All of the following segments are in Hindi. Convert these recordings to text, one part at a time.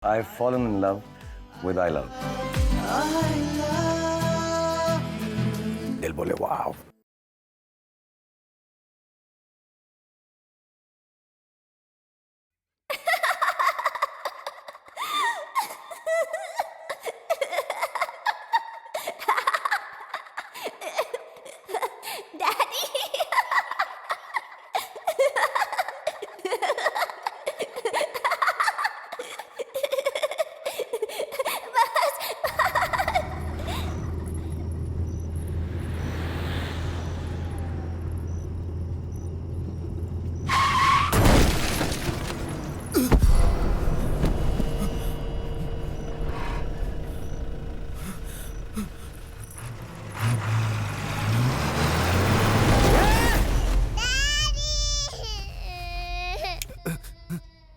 I've fallen in love with I love. दिल बोले वाव. डैडी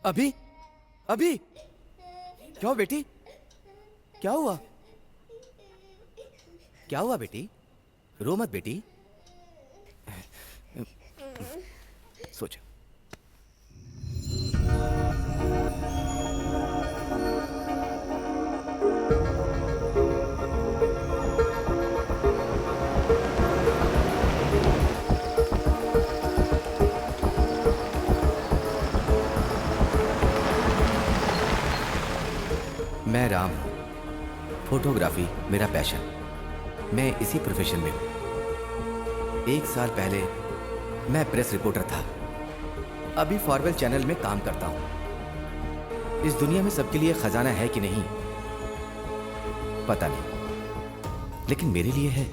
अभी अभी क्या हुआ बेटी? क्या हुआ? क्या हुआ बेटी? रो मत बेटी. सोच. मैं राम हूं. फोटोग्राफी मेरा पैशन. मैं इसी प्रोफेशन में हूं. 1 साल पहले मैं प्रेस रिपोर्टर था. अभी फॉरवेल चैनल में काम करता हूं. इस दुनिया में सबके लिए खजाना है कि नहीं पता नहीं, लेकिन मेरे लिए है.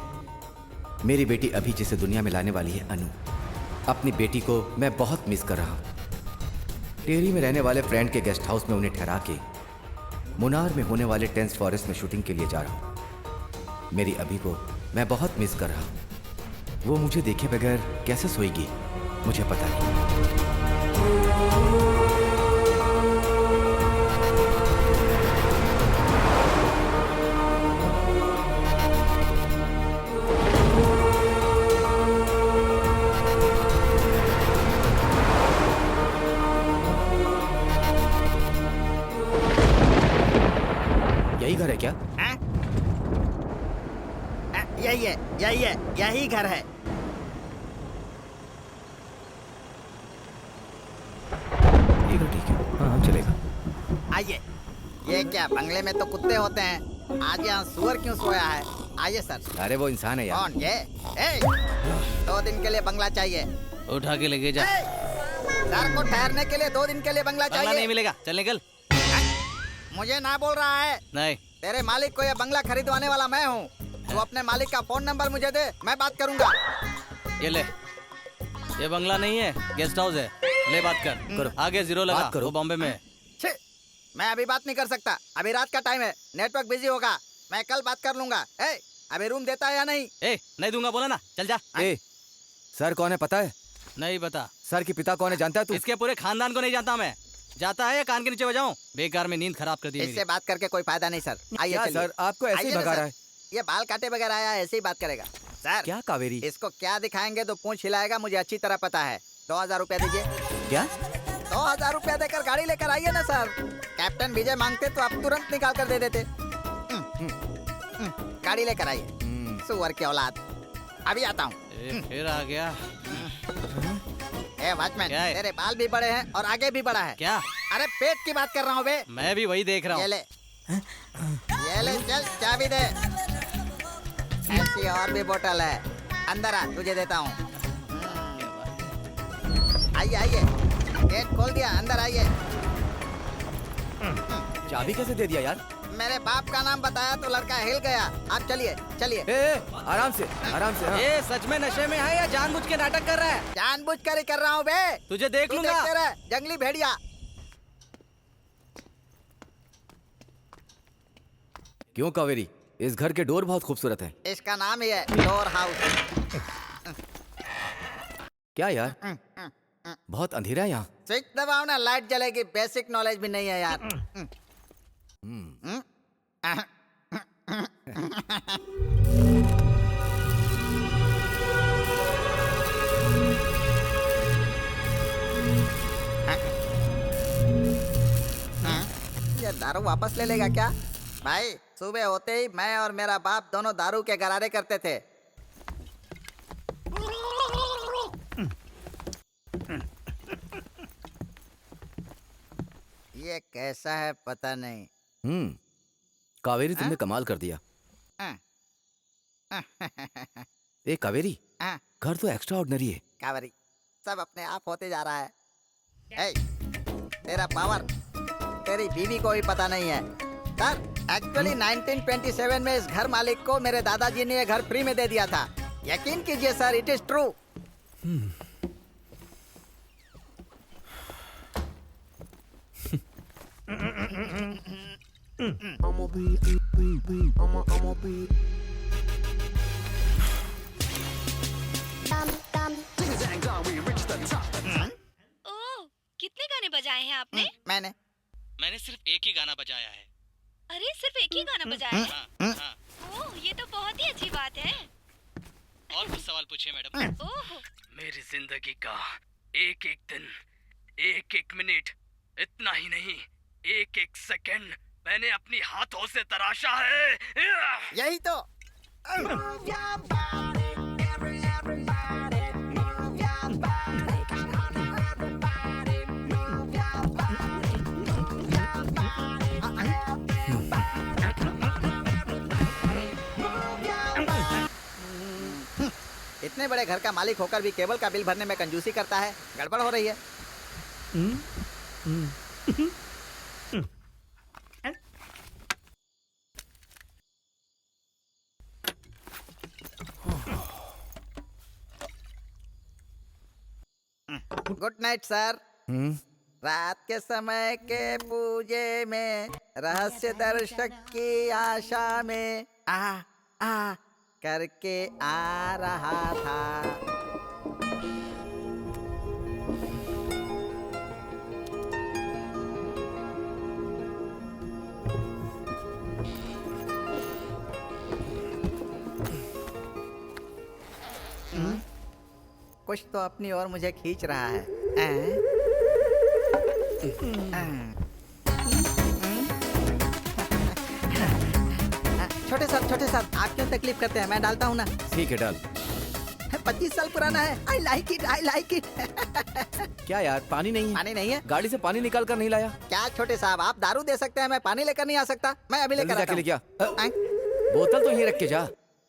मेरी बेटी अभी जिसे दुनिया में लाने वाली है अनु. अपनी बेटी को मैं बहुत मिस कर रहा हूं. टेहरी में रहने वाले फ्रेंड के गेस्ट हाउस में उन्हें ठहरा के मुनार में होने वाले टेंस फॉरेस्ट में शूटिंग के लिए जा रहा हूं. मेरी अभी को मैं बहुत मिस कर रहा हूं. वो मुझे देखे बगैर कैसे सोएगी मुझे पता नहीं. यही घर है क्या? यही घर है. ये घर ठीक है. हाँ चलेगा. आइए. ये क्या बंगले में तो कुत्ते होते हैं, आज यहाँ सुअर क्यों सोया है? आइए सर. अरे वो इंसान है यार. कौन ये? 2 दिन के लिए बंगला चाहिए. उठा के लेके जा. सर को ठहरने के लिए 2 दिन के लिए बंगला बंगला चाहिए. नहीं मिलेगा, चल निकल. मुझे ना बोल रहा है. नहीं. तेरे मालिक को ये बंगला खरीदवाने वाला मैं हूँ. तू अपने मालिक का फोन नंबर मुझे दे, मैं बात करूंगा. ये ले. ये बंगला नहीं है, गेस्ट हाउस है. ले बात कर. करो. आगे जीरो लगा. बात करो. वो बॉम्बे में है. छे, मैं अभी बात नहीं कर सकता. अभी रात का टाइम है, नेटवर्क बिजी होगा. मैं कल बात कर लूंगा. अभी रूम देता है या नहीं? नहीं दूंगा बोला ना. चल जा. ए, सर कौन है पता है? नहीं बता. सर के पिता कौन है जानता है तू? इसके पूरे खानदान को नहीं जानता मैं. जाता है या कान के नीचे बजाऊं? बेकार में नींद खराब कर दी इससे बात करके कोई फायदा नहीं सर. आइए क्या चलिए. सर आपको ऐसे ही आइए ना भगा सर. रहा है? ये बाल काटे बगैर आया है, ऐसे ही बात करेगा. सर क्या कावेरी? इसको क्या दिखाएंगे तो पूंछ हिलाएगा, मुझे अच्छी तरह पता है. 2000 रुपया दीजिए. क्या? 2000 रुपया देकर गाड़ी लेकर आइए ना सर. कैप्टन विजय मांगते तो आप तुरंत निकाल कर दे देते. गाड़ी लेकर आइए. सुअर की औलाद. अभी आता हूँ. फिर आ गया. वॉचमैन, क्या है? तेरे बाल भी बड़े हैं और आगे भी बड़ा है. क्या? अरे पेट की बात कर रहा हूँ बे. मैं भी वही देख रहा ये हूँ. ले चल चाबी दे. ऐसी और भी बोतल है. अंदर आ, तुझे देता हूँ. आइए आइए. गेट खोल दिया, अंदर आइए. चाबी कैसे दे दिया यार? मेरे बाप का नाम बताया तो लड़का हिल गया. आप चलिए चलिए. आराम से आराम से. हाँ. ये सच में नशे में है या जानबूझ के नाटक कर रहा है? जानबूझ कर ही कर रहा हूँ बे. तुझे देख तू लूंगा. देखते रह, जंगली भेड़िया. क्यों कावेरी? इस घर के डोर बहुत खूबसूरत हैं. इसका नाम ही है डोर हाउस. क्या यार? बहुत अंधेरा है यहाँ. स्विच दबाओ ना, लाइट जलेगी. बेसिक नॉलेज भी नहीं है यार. ये वापस ले लेगा क्या? भाई सुबह होते ही मैं और मेरा बाप दोनों दारू के गरारे करते थे। ये कैसा है पता नहीं। कावेरी तुमने कमाल कर दिया। ए कावेरी, घर तो एक्स्ट्रा ऑर्डिनरी है। कावेरी सब अपने आप होते जा रहा है। ए, तेरा पावर तेरी बीवी को भी पता नहीं है। सर एक्चुअली 1927 में इस घर मालिक को मेरे दादाजी ने ये घर फ्री में दे दिया था। यकीन कीजिए सर, इट इज ट्रू। ओह, कितने गाने बजाए हैं आपने? मैंने सिर्फ एक ही गाना बजाया है। अरे सिर्फ एक ही गाना बजाया है? हाँ, हाँ। ओह, ये तो बहुत ही अच्छी बात है। और कुछ सवाल पूछिए मैडम। ओह, मेरी जिंदगी का एक एक दिन, एक एक मिनट, इतना ही नहीं, एक एक सेकंड मैंने अपनी हाथों से तराशा है। यही तो। इतने बड़े घर का मालिक होकर भी केबल का बिल भरने में कंजूसी करता है। गड़बड़ हो रही है। Good night sir. रात के समय के पूजे में रहस्य दर्शक की आशा में आ करके आ रहा था। कुछ तो अपनी ओर मुझे खींच रहा है। छोटे साहब आप क्यों तकलीफ करते हैं? मैं डालता हूँ ना। ठीक है डाल। 25 साल पुराना है। I like it. क्या यार, पानी नहीं है? पानी नहीं है? गाड़ी से पानी निकाल कर नहीं लाया? क्या छोटे साहब, आप दारू दे सकते हैं, मैं पानी लेकर नहीं आ सकता? मैं अभी लेकर आता हूँ। क्या बोतल तो यहीं रख के जा।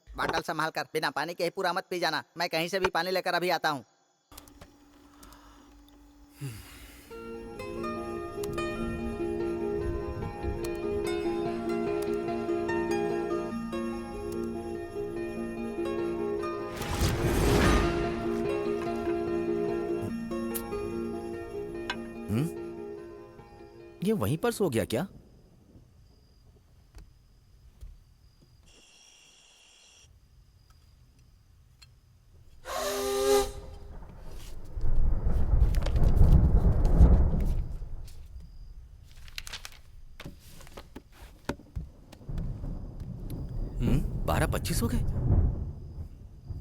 बॉटल संभाल कर, बिना पानी के ही पूरा मत पी जाना। मैं कहीं से भी पानी लेकर अभी आता हूँ। ये वहीं पर सो गया क्या? हम्म, 12:25 हो गए।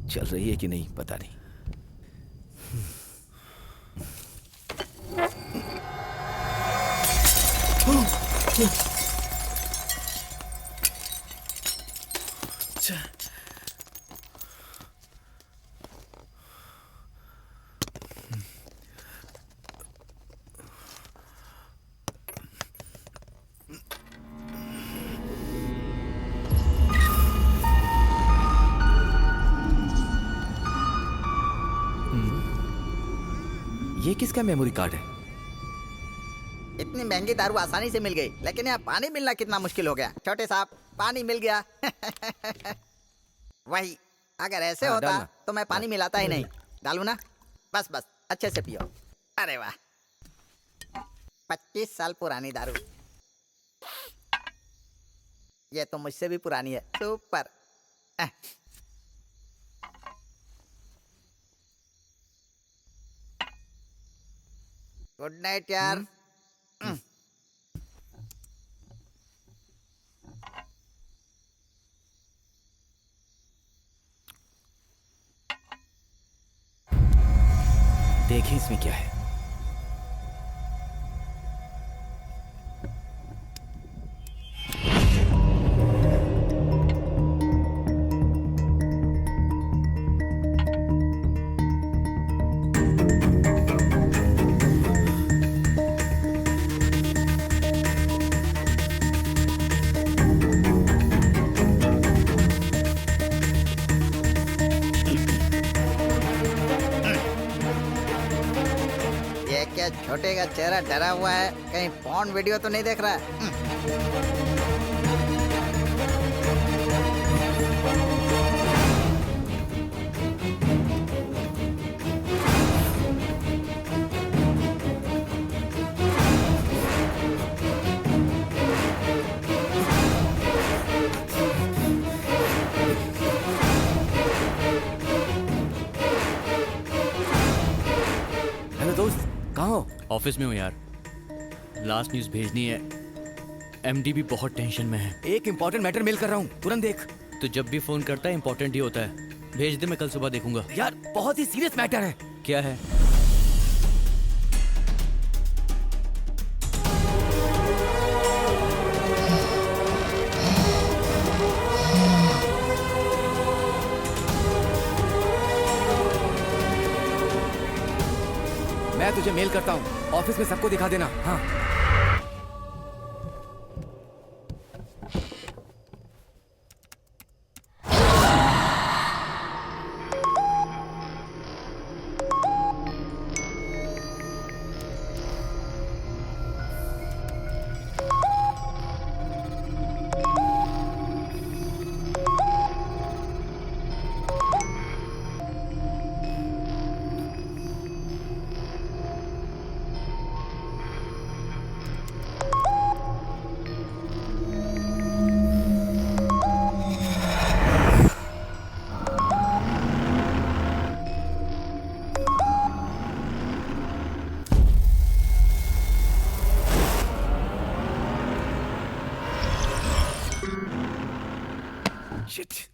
चल रही है कि नहीं पता नहीं। ये किसका मेमोरी कार्ड है? इतनी महंगी दारू आसानी से मिल गई, लेकिन यहाँ पानी मिलना कितना मुश्किल हो गया। छोटे साहब पानी मिल गया। वही अगर ऐसे होता डालना। तो मैं पानी मिलाता ही नहीं। डालू ना? बस अच्छे से पियो। अरे वाह, 25 साल पुरानी दारू। ये तो मुझसे भी पुरानी है। सुपर। गुड नाइट यार। देखिए इसमें क्या है। छोटे का चेहरा डरा हुआ है, कहीं पॉर्न वीडियो तो नहीं देख रहा है? हेलो दोस्त, कहाँ हो? ऑफिस में हूँ यार। लास्ट न्यूज़ भेजनी है। एमडी भी बहुत टेंशन में है। एक इम्पोर्टेंट मैटर मेल कर रहा हूँ, तुरंत देख। तो जब भी फोन करता है इम्पोर्टेंट ही होता है। भेज दे, मैं कल सुबह देखूंगा। यार बहुत ही सीरियस मैटर है। क्या है? मैं तुझे मेल करता हूँ, ऑफिस में सबको दिखा देना। हाँ। Shit.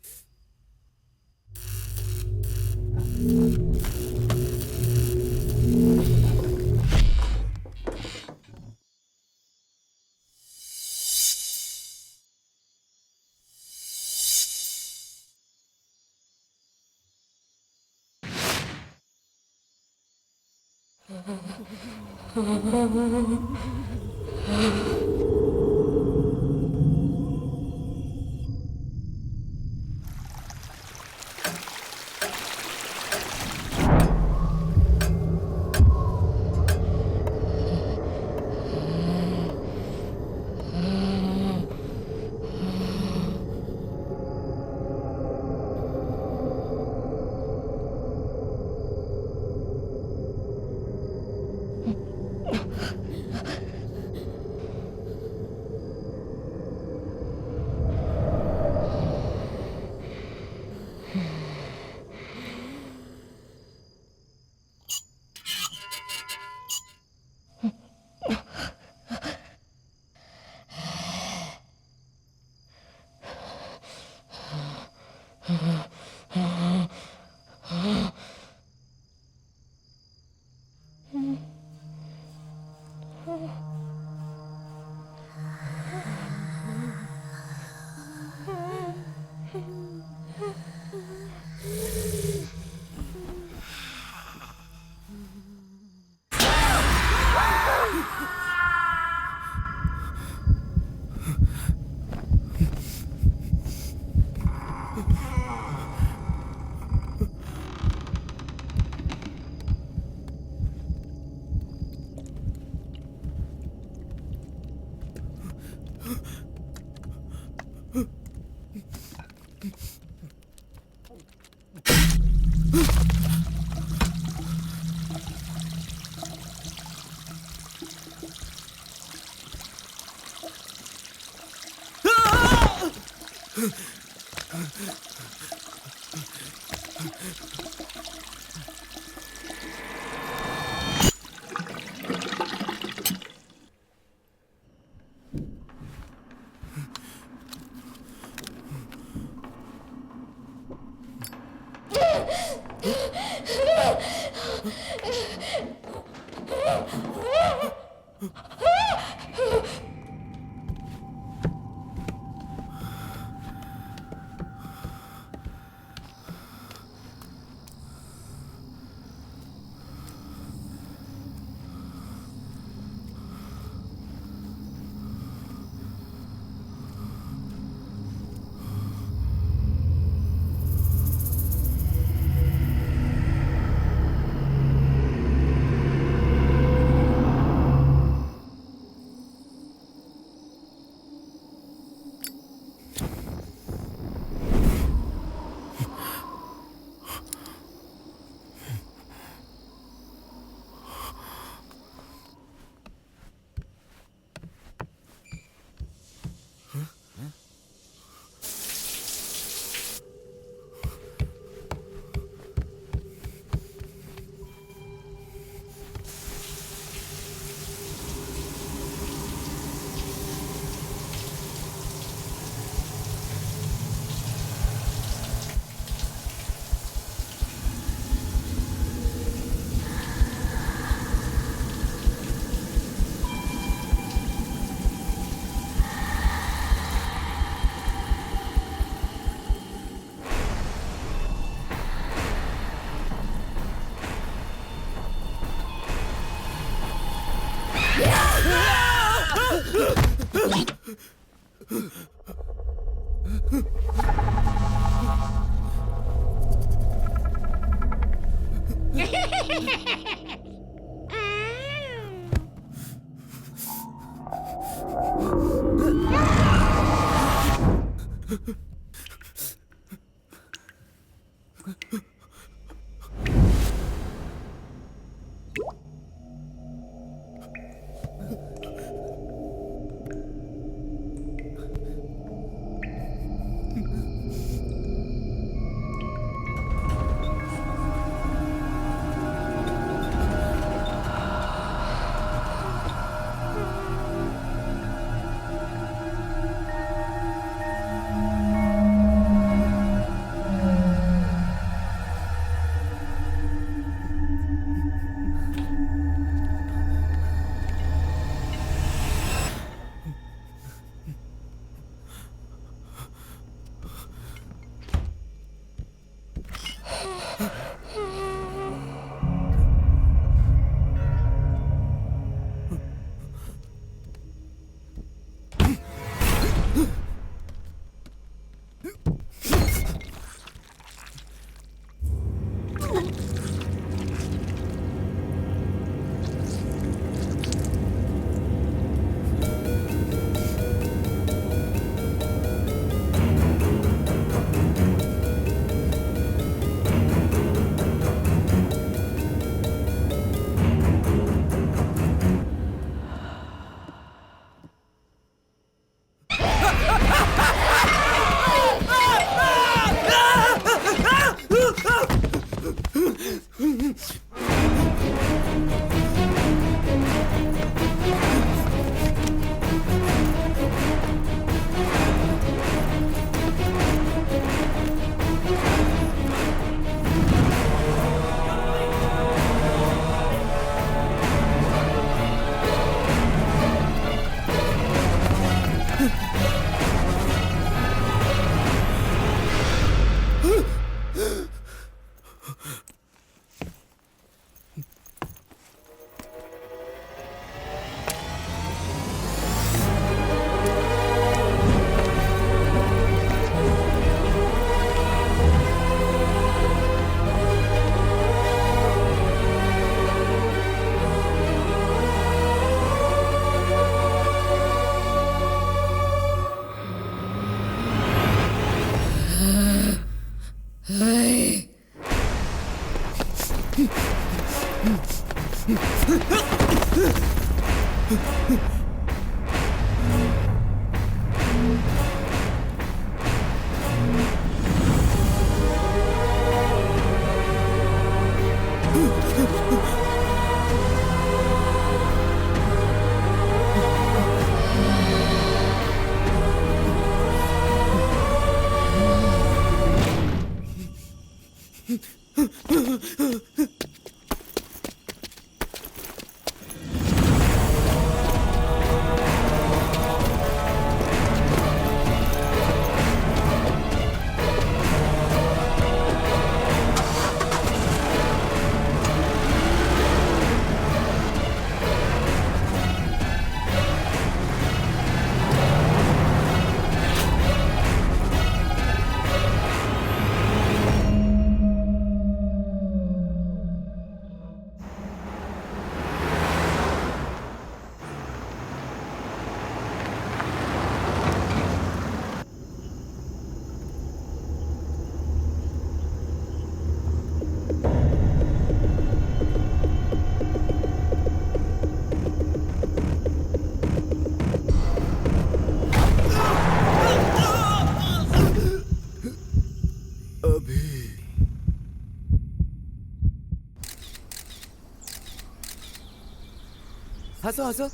हंसो हंसो।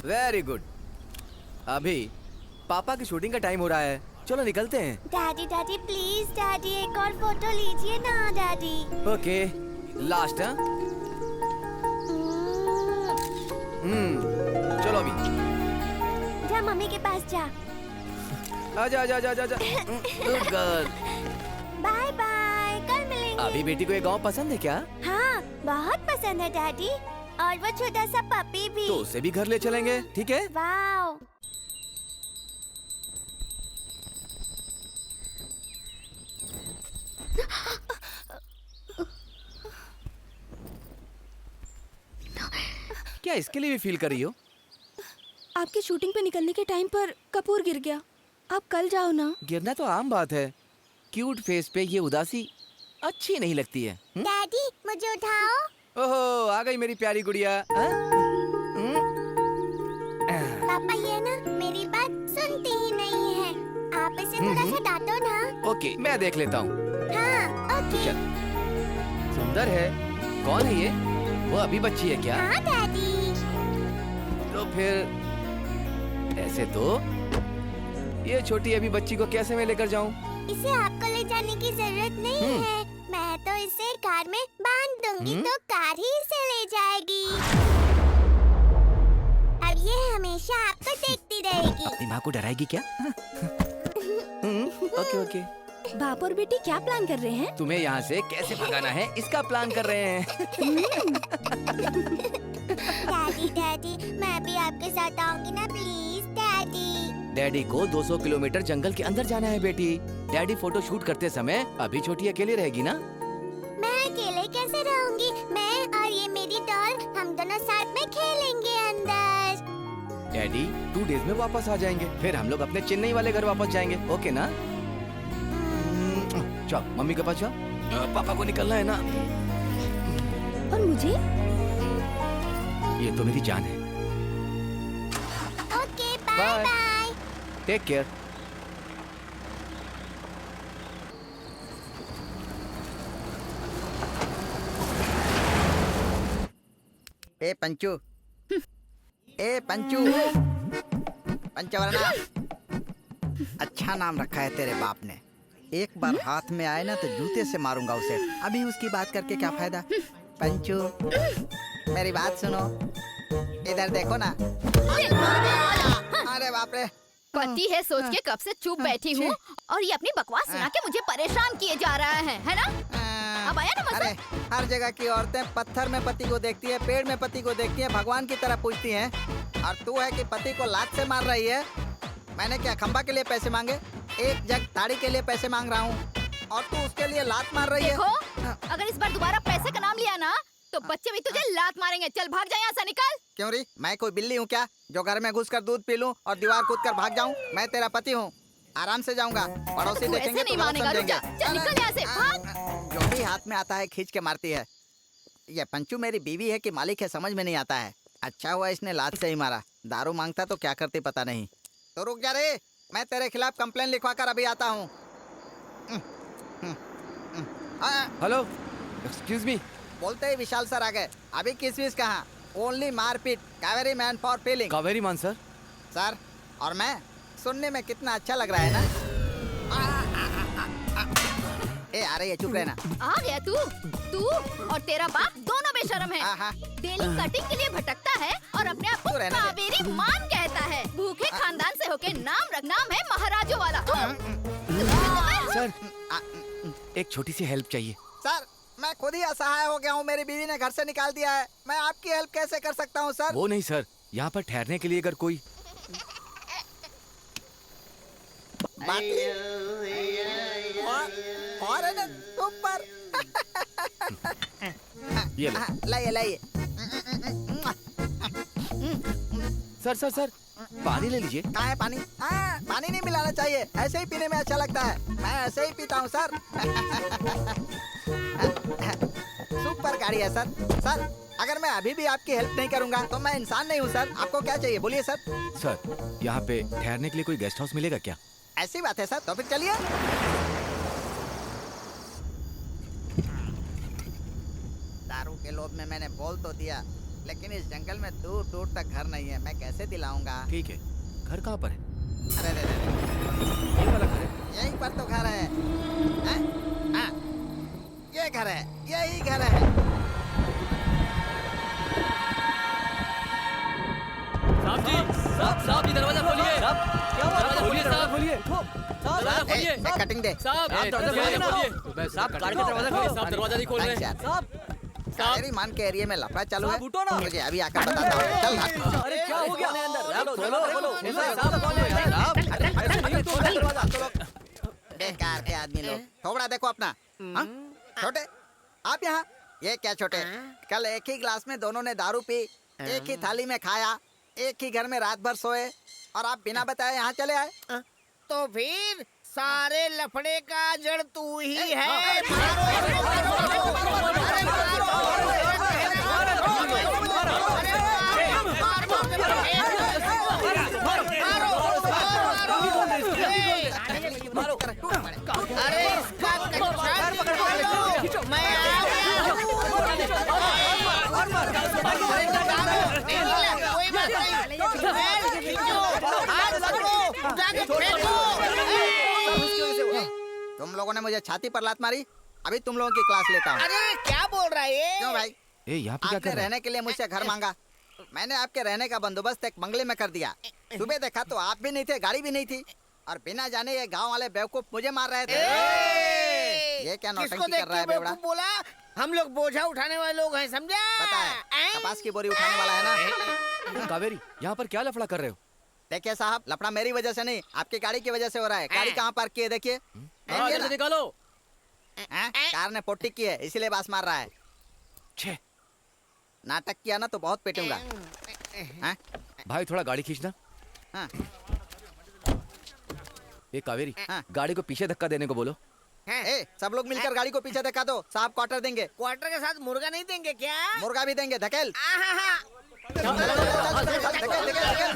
Very good. अभी पापा की शूटिंग का टाइम हो रहा है, चलो निकलते हैं। डैडी डैडी प्लीज डैडी एक और फोटो लीजिए ना डैडी। Okay last. हाँ चलो अभी जा मम्मी के पास जा। आजा आजा आजा आजा। Good girl. बाय बाय, कल मिलेंगे। अभी बेटी को ये गांव पसंद है क्या? हाँ बहुत पसंद है डैडी। और वो छोटा सा पपी भी। तो उसे भी घर ले चलेंगे, ठीक है? वाओ। क्या इसके लिए भी फील कर रही हो? आपकी शूटिंग पे निकलने के टाइम पर कपूर गिर गया। आप कल जाओ ना। गिरना तो आम बात है, क्यूट फेस पे ये उदासी अच्छी नहीं लगती है। डैडी मुझे उठाओ। ओहो, आ गई मेरी प्यारी गुड़िया। हाँ? पापा ये ना मेरी बात सुनती ही नहीं है। आप इसे थोड़ा सा डांटो ना। ओके, मैं देख लेता हूँ। हाँ ओके। चल। सुंदर है। कौन है ये? वो अभी बच्ची है क्या? हाँ डैडी। तो फिर ऐसे तो ये छोटी अभी बच्ची को कैसे मैं लेकर जाऊं? इसे आपको ले जाने की जरूरत नहीं है। मैं तो इसे कार में बांध दूंगी तो कार ही इसे ले जाएगी। अब ये हमेशा आपको देखती रहेगी। अपनी माँ को डराएगी क्या? Okay okay. बाप और बेटी क्या प्लान कर रहे हैं? तुम्हें यहाँ से कैसे भगाना है इसका प्लान कर रहे हैं। डैडी डैडी मैं भी आपके साथ आऊंगी ना प्लीज डैडी। डैडी को 200 किलोमीटर जंगल के अंदर जाना है बेटी। डैडी फोटो शूट करते समय अभी छोटी अकेली रहेगी ना? मैं अकेले कैसे रहूंगी? मैं और ये मेरी डॉल हम दोनों साथ में खेलेंगे अंदर। डैडी 2 डेज में वापस आ जाएंगे, फिर हम लोग अपने चेन्नई वाले घर वापस जाएंगे, ओके ना? चल मम्मी के पास जाओ, पापा को निकलना है ना। और मुझे? ये तो मेरी जान है। Okay bye bye. Take care. ए पंचू, ए पंचू, पंचवरना। अच्छा नाम रखा है तेरे बाप ने। एक बार हाथ में आए ना तो जूते से मारूंगा उसे। अभी उसकी बात करके क्या फायदा? पंचू मेरी बात सुनो, इधर देखो ना। अरे बाप रे। पति है सोच के कब से चुप बैठी हूँ और ये अपनी बकवास सुना के मुझे परेशान किए जा रहा है ना? अब आया ना मजा? अरे हर जगह की औरतें पत्थर में पति को देखती है, पेड़ में पति को देखती है, भगवान की तरह पूजती हैं। और तू है कि पति को लात से मार रही है। मैंने क्या खंबा के लिए पैसे मांगे? एक जग ताड़ी के लिए पैसे मांग रहा हूँ और तू उसके लिए लात मार रही है। देखो, अगर इस बार दोबारा पैसे का नाम लिया ना तो बच्चे भी तुझे लात मारेंगे। चल भाग जा यहाँ से, निकल। क्यों री? मैं कोई बिल्ली हूँ क्या जो घर में घुसकर दूध पी लूं और दीवार कूद कर भाग जाऊं? मैं तेरा पति हूँ, आराम से जाऊंगा। पड़ोसी तू देखेंगे ऐसे नहीं तो गलत मानेगा, रुक समझेंगे। जा। चल निकल यहाँ से, भाग। जो भी हाथ में आता है खींच के मारती है। ये पंचू मेरी बीवी है कि मालिक है समझ में नहीं आता है। अच्छा हुआ इसने लात से ही मारा, दारू मांगता तो क्या करती पता नहीं। तो रुक जा रे, मैं तेरे खिलाफ कंप्लेन लिखवा कर अभी आता हूँ। Hello, excuse me. बोलते ही विशाल सर आ गए। अभी किस विस कहाँ? ओनली मारपीट, Kaveri man for feeling. Kaveri मान सर। सर और मैं सुनने में कितना अच्छा लग रहा है ना? ए अरे ये चुप रहना। आ गया तू और तेरा बाप दोनों बेशरम है। डेली कटिंग के लिए भटकता है और अपने आप को कावेरी मान कहता है। भूखे खानदान से होके नाम है महाराजों वाला। सर एक छोटी सी हेल्प चाहिए। सर मैं खुद ही असहाय हो गया हूँ, मेरी बीवी ने घर से निकाल दिया है। मैं आपकी हेल्प कैसे कर सकता हूँ सर? वो नहीं सर, यहाँ पर ठहरने के लिए अगर कोई फॉरेनर ऊपर। ये लो। लाइए लाइए। सर पानी ले लीजिए। कहाँ है पानी? पानी नहीं मिलाना चाहिए, ऐसे ही पीने में अच्छा लगता है। मैं ऐसे ही पीता हूँ सर। सुपर गाड़ी है सर। सर अगर मैं अभी भी आपकी हेल्प नहीं करूँगा तो मैं इंसान नहीं हूँ सर। आपको क्या चाहिए बोलिए सर। सर यहाँ पे ठहरने के लिए कोई गेस्ट हाउस मिलेगा क्या? ऐसी बात है सर, तो फिर चलिए। दारू के लोभ में मैंने बोल तो दिया, लेकिन इस जंगल में दूर दूर तक घर नहीं है। मैं कैसे दिलाऊंगा? ठीक है, घर कहाँ पर है? अरे ये वाला घर है? यहीं पर तो घर है। ये घर है, यही घर है। साहब जी, साहब जी दरवाजा खोलिए। दरवाजा खोलिए साहब, खोलिए। दरवाजा खोलिए। कटिंग दे साहब दरवाजा खोलिए। साहब गाड़ी का दरवाजा खोलिए। साहब दरवाजा नहीं खोल रहे। कावेरी मान के एरिया में लफड़ा चालू है। साहब, उठो ना। मुझे अभी आकर बताता हूँ। चल भाग। अरे क्या हो गया बोलो, बोलो बोलो साहब, कौन है ऐसे नहीं तो दरवाजा बेकार के आदमी लोग। थोड़ा देखो अपना। हाँ? छोटे आप यहाँ ये क्या छोटे, कल एक ही गिलास में दोनों ने दारू पी, एक ही थाली में खाया, एक ही घर में रात भर सोए, और आप बिना बताए यहाँ चले आए। तो फिर सारे लफड़े का जड़ तू ही है। अरे इसका कच्चा मैं आ गया। कोई बात नहीं। हाथ पकड़ो, जाके फेंको। तुम लोगों ने मुझे छाती पर लात मारी, अभी तुम लोगों की क्लास लेता हूँ। अरे क्या बोल रहा है ये? क्यों भाई? यहाँ पे क्या आपने कर रहा है? रहने के लिए मुझसे घर मांगा, मैंने आपके रहने का बंदोबस्त एक बंगले में कर दिया। सुबह देखा तो आप भी नहीं थे, गाड़ी भी नहीं थी, और बिना जाने ये गांव वाले बेवकूफ मुझे मार रहे थे। ये क्या किसको नौटंकी देख कर रहा है के बेवड़ा? बेवकूफ बोला? हम लोग बोझा उठाने वाले लोग हैं, समझा? पता है, कपास की बोरी उठाने वाला है ना। कावेरी यहाँ पर क्या लफड़ा कर रहे हो? देखिए साहब, लफड़ा मेरी वजह से नहीं, आपकी गाड़ी की वजह से हो रहा है। गाड़ी कहाँ पार्क की है देखिए। देखिए ना। निकालो। हैं? कार ने पोटी की है, इसीलिए बास मार रहा है। छे नाटक किया ना तो बहुत पिटूंगा। हैं? भाई थोड़ा गाड़ी खींचना। हाँ। ए कावेरी, हाँ। गाड़ी को पीछे धक्का देने को बोलो। ए, सब लोग मिलकर गाड़ी को पीछे धक्का दो, साहब क्वार्टर देंगे। क्वार्टर के साथ मुर्गा नहीं देंगे क्या? मुर्गा भी देंगे, धकेल। आहा, धकेल, धकेल, धकेल।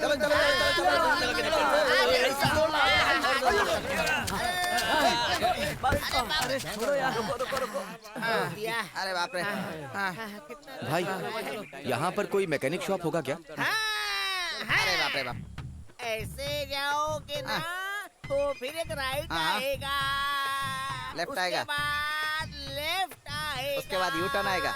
चलो, चलो, दिया। अरे बाप रे। हाँ। भाई यहाँ पर कोई मैकेनिक शॉप होगा क्या? अरे बाप रे बाप। ऐसे जाओगे ना तो फिर एक राइट हाँ। आएगा, लेफ्ट उसके आएगा। बाद लेफ्ट आएगा, उसके बाद यू टर्न आएगा।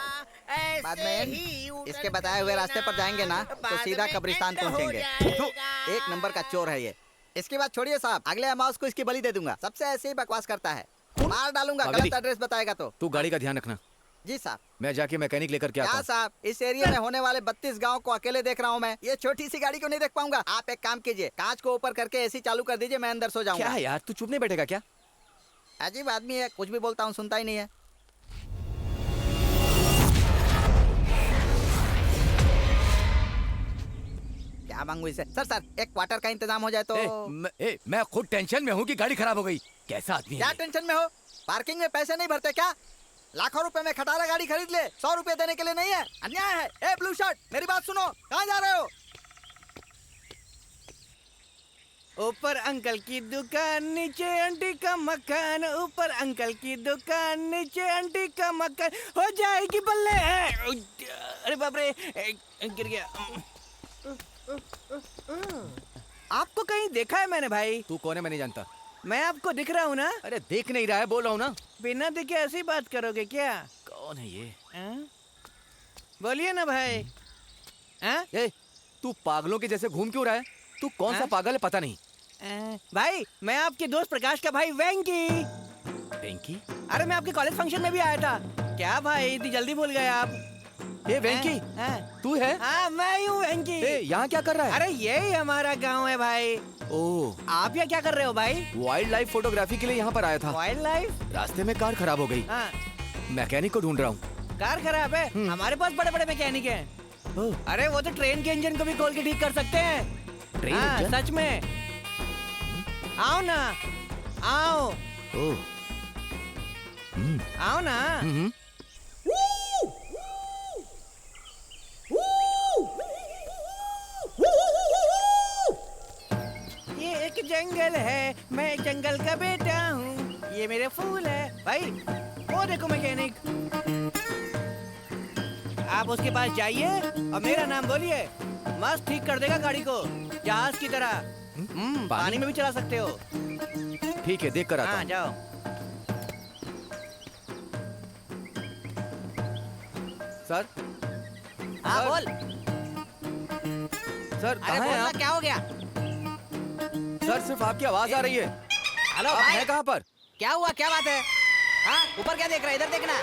ऐसे बाद में ही U-turn इसके बताए हुए रास्ते पर जाएंगे ना तो बाद सीधा में कब्रिस्तान end हो पहुंचेंगे। जाएगा। एक नंबर का चोर है ये। इसकी बात छोड़िए साहब, अगले अमावस को इसकी बलि दे दूंगा। सबसे ऐसे ही बकवास करता है, मार डालूंगा कावेरी। गलत एड्रेस बताएगा तो। तू गाड़ी का ध्यान रखना, जी साहब। मैं जाके मैकेनिक लेकर के आता क्या हूँ। साहब, इस एरिया में होने वाले 32 गांव को अकेले देख रहा हूँ मैं, ये छोटी सी गाड़ी को नहीं देख पाऊंगा। आप एक काम कीजिए, कांच को ऊपर करके एसी चालू कर दीजिए, मैं अंदर सो क्या जाऊंगा। है यार, तू चुप नहीं बैठेगा क्या? अजीब आदमी है, कुछ भी बोलता हूँ सुनता ही नहीं है। क्या मांगू इसे? सर एक क्वार्टर का इंतजाम हो जाए तो। मैं खुद टेंशन में हूँ कि गाड़ी खराब हो गई। कैसा आदमी क्या है? टेंशन में हो? पार्किंग में पैसे नहीं भरते क्या? लाखों रुपए में खटारा गाड़ी खरीद ले, 100 रुपए देने के लिए नहीं है, अन्याय है। ए ब्लू शर्ट, मेरी बात सुनो, कहाँ जा रहे हो? ऊपर अंकल की दुकान, नीचे आंटी का मकान। ऊपर अंकल की दुकान, नीचे आंटी का मकान। हो जाएगी बल्ले। अरे बाप रे, गिर गया। आपको कहीं देखा है मैंने भाई? तू कौन है? मैं नहीं जानता। मैं आपको दिख रहा हूँ ना? अरे देख नहीं रहा है, बोल रहा हूँ ना। बिना दिखे ऐसी बात करोगे क्या? कौन है ये? बोलिए ना भाई। ए, तू पागलों के जैसे घूम क्यों रहा है? तू कौन सा पागल है पता नहीं। भाई मैं आपके दोस्त प्रकाश का भाई वेंकी। वेंकी? अरे मैं आपके कॉलेज फंक्शन में भी आया था। क्या भाई इतनी जल्दी भूल गए आप? ए वेंकी, तू है? हाँ मैं ही हूँ वेंकी। यहाँ क्या कर रहा है? अरे यही हमारा गांव है भाई। ओह, आप यहाँ क्या कर रहे हो भाई? वाइल्ड लाइफ फोटोग्राफी के लिए यहाँ पर आया था। Wild life? रास्ते में कार खराब हो गई, मैकेनिक को ढूंढ रहा हूँ। कार खराब है? हमारे पास बड़े बड़े मैकेनिक हैं। अरे वो तो ट्रेन के इंजन को भी खोल के ठीक कर सकते हैं। Train engine? सच में। आओ ना, आओ। आओ ना। ये एक जंगल है, मैं जंगल का बेटा हूँ। ये मेरे फूल है भाई। वो देखो मैकेनिक, आप उसके पास जाइए और मेरा नाम बोलिए, मस्त ठीक कर देगा गाड़ी को जहाज की तरह। पानी में भी चला सकते हो। ठीक है, देख कर आता हाँ हूँ। जाओ। सर? हाँ सर? बोल। सर अरे कहाँ हैं बोलना, आप? क्या हो गया? सर सिर्फ आपकी आवाज आ रही है। हेलो आप भाई, हैं कहाँ पर? क्या हुआ, क्या बात है? हाँ ऊपर क्या देख रहा है? इधर देखना।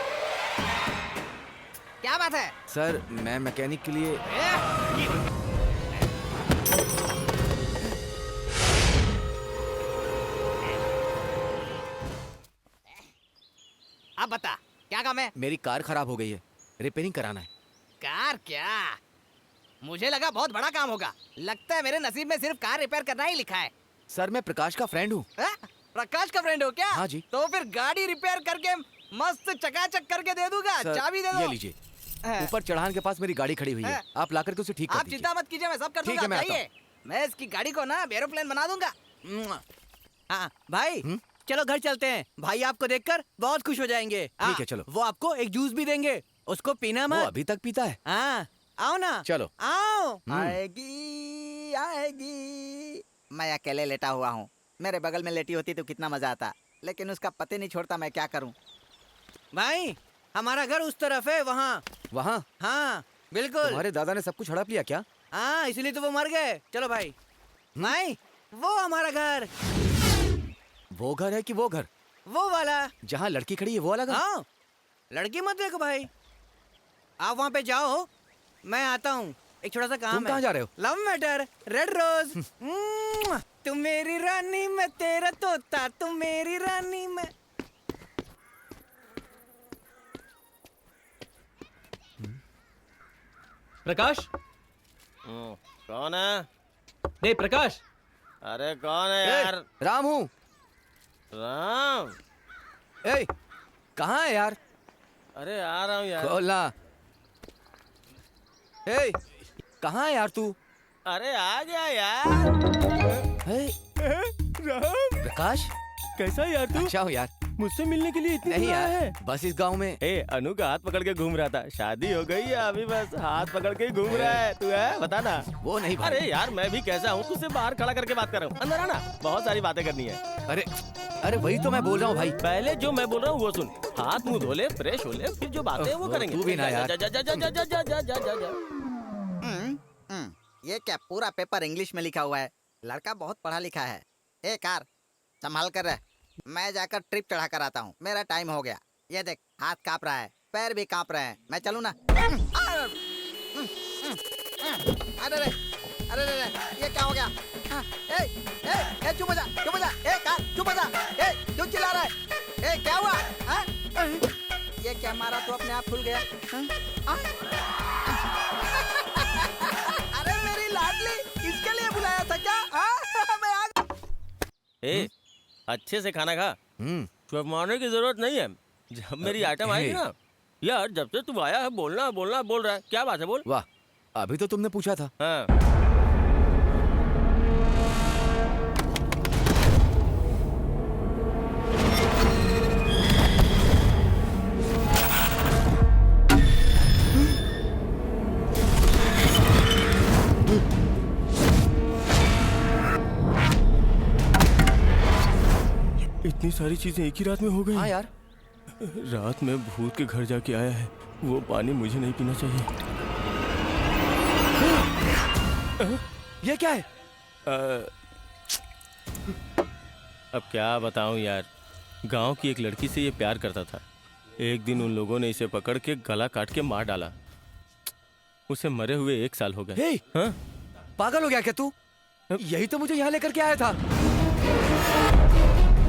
क्या बात है? सर मैं मैकेनिक के लिए अब बता क्या काम है? मेरी कार खराब हो गई है, रिपेयरिंग कराना है। कार क्या? मुझे लगा बहुत बड़ा काम होगा। लगता है मेरे नसीब में सिर्फ कार रिपेयर करना ही लिखा है। सर मैं प्रकाश का फ्रेंड हूँ। प्रकाश का फ्रेंड हो क्या? हाँ जी। तो फिर गाड़ी रिपेयर करके मस्त चकाचक करके दे दूंगा। सर, चाबी दे दो। ये लीजिए। ऊपर चढ़ान के पास मेरी गाड़ी खड़ी हुई है, आप ला करके उसे ठीक कर आप दीजिए। चिंता मत कीजिए, मैं सब कर ठीक है, दूंगा। मैं आता चाहिए मैं इसकी गाड़ी को ना एरोप्लेन बना दूंगा। हाँ भाई चलो घर चलते हैं। भाई आपको देखकर बहुत खुश हो जाएंगे। ठीक है, चलो। वो आपको एक जूस भी देंगे, उसको पीना वो मत। अभी तक पीता है। हाँ आओ ना। चलो। आओ। आएगी आएगी। मैं अकेले लेटा हुआ हूँ। मेरे बगल में लेटी होती तो कितना मजा आता, लेकिन उसका पति नहीं छोड़ता। मैं क्या करूँ? भाई हमारा घर उस तरफ है, वहाँ। वहाँ? हाँ बिल्कुल। तुम्हारे दादा ने सब कुछ हड़प लिया क्या? हाँ इसलिए तो वो मर गए। चलो भाई। भाई वो हमारा घर। वो घर है कि वो घर? वो वाला जहाँ लड़की खड़ी है वो वाला घर? हाँ लड़की मत देखो भाई, आप वहाँ पे जाओ, मैं आता हूँ। एक छोटा सा काम है। तुम कहाँ जा रहे हो? Love matter, red rose. तुम मेरी रानी, मैं तेरा तोता। तुम मेरी रानी, मैं। प्रकाश। कौन है? नहीं प्रकाश। अरे कौन है यार? राम हूँ। राम? ए, कहाँ है यार? अरे आ रहा हूँ यार। खोलना। ए, कहाँ है यार तू? अरे आ गया यार। राम। प्रकाश कैसा यार तू? अच्छा हो यार। मुझसे मिलने के लिए इतनी नहीं दूर आया यार, है? बस इस गांव में। अनु का हाथ पकड़ के घूम रहा था। शादी हो गई है अभी, बस हाथ पकड़ के ही घूम रहा है। तू है बता ना। वो नहीं भाई। अरे यार मैं भी कैसा हूँ, तुझसे बाहर खड़ा करके बात कर रहा हूँ। अंदर आना, बहुत सारी बातें करनी है। अरे अरे वही तो मैं बोल रहा हूँ भाई। पहले जो मैं बोल रहा हूँ वो सुन। हाथ मुंह धो ले, फ्रेश हो ले, फिर जो बातें हैं वो करेंगे। तू भी ना यार। जा जा जा जा जा जा जा जा जा। ये क्या पूरा पेपर इंग्लिश में लिखा हुआ है? लड़का बहुत पढ़ा लिखा है। ए कार संभाल कर रह, मैं जाकर ट्रिप चढ़ा कर आता हूँ। मेरा टाइम हो गया। ये देख हाथ कांप रहा है, पैर भी कांप रहे हैं। मैं चलूँ ना? अरे ये क्या हो गया? ए चुप हो जा, चुप हो जा। ए कार चुप हो जा। ए क्यों चिल्ला रहा है? ए क्या हुआ? ये क्या मारा तो अपने आप खुल गया? अरे मेरी लाडली, इसके लिए बुलाया था क्या? मैं आ ए अच्छे से खाना खा। शर्माने की जरूरत नहीं है। जब मेरी आइटम आएगी ना यार, जब से तू आया है बोलना बोलना बोल रहा है। क्या बात है बोल। वाह, अभी तो तुमने पूछा था। हाँ। इतनी सारी चीजें एक ही रात में हो गई। हाँ यार। रात में भूत के घर जाके आया है। वो पानी मुझे नहीं पीना चाहिए। ये क्या है? अब क्या बताऊं यार। गांव की एक लड़की से ये प्यार करता था। एक दिन उन लोगों ने इसे पकड़ के गला काट के मार डाला। उसे मरे हुए 1 साल हो गए। हे, हाँ? पागल हो गया क्या तू? यही तो मुझे यहाँ लेकर के आया था।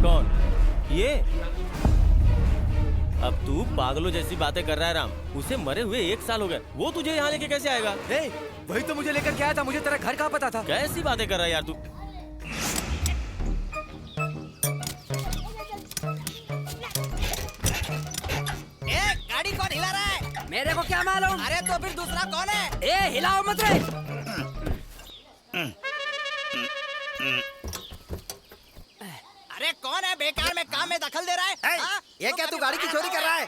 कौन? ये? अब तू पागलों जैसी बातें कर रहा है राम। उसे मरे हुए 1 साल हो गए, वो तुझे यहाँ लेके कैसे आएगा? वही तो मुझे लेकर के आया था। मुझे तेरा घर कहाँ पता था? कैसी बातें कर रहा है यार तू? गाड़ी कौन हिला रहा है? मेरे को क्या मालूम? अरे तो फिर दूसरा कौन है? ए हिलाओ मत रे। अरे कौन है बेकार में काम में दखल दे रहा है? ये क्या तू गाड़ी की चोरी कर रहा है?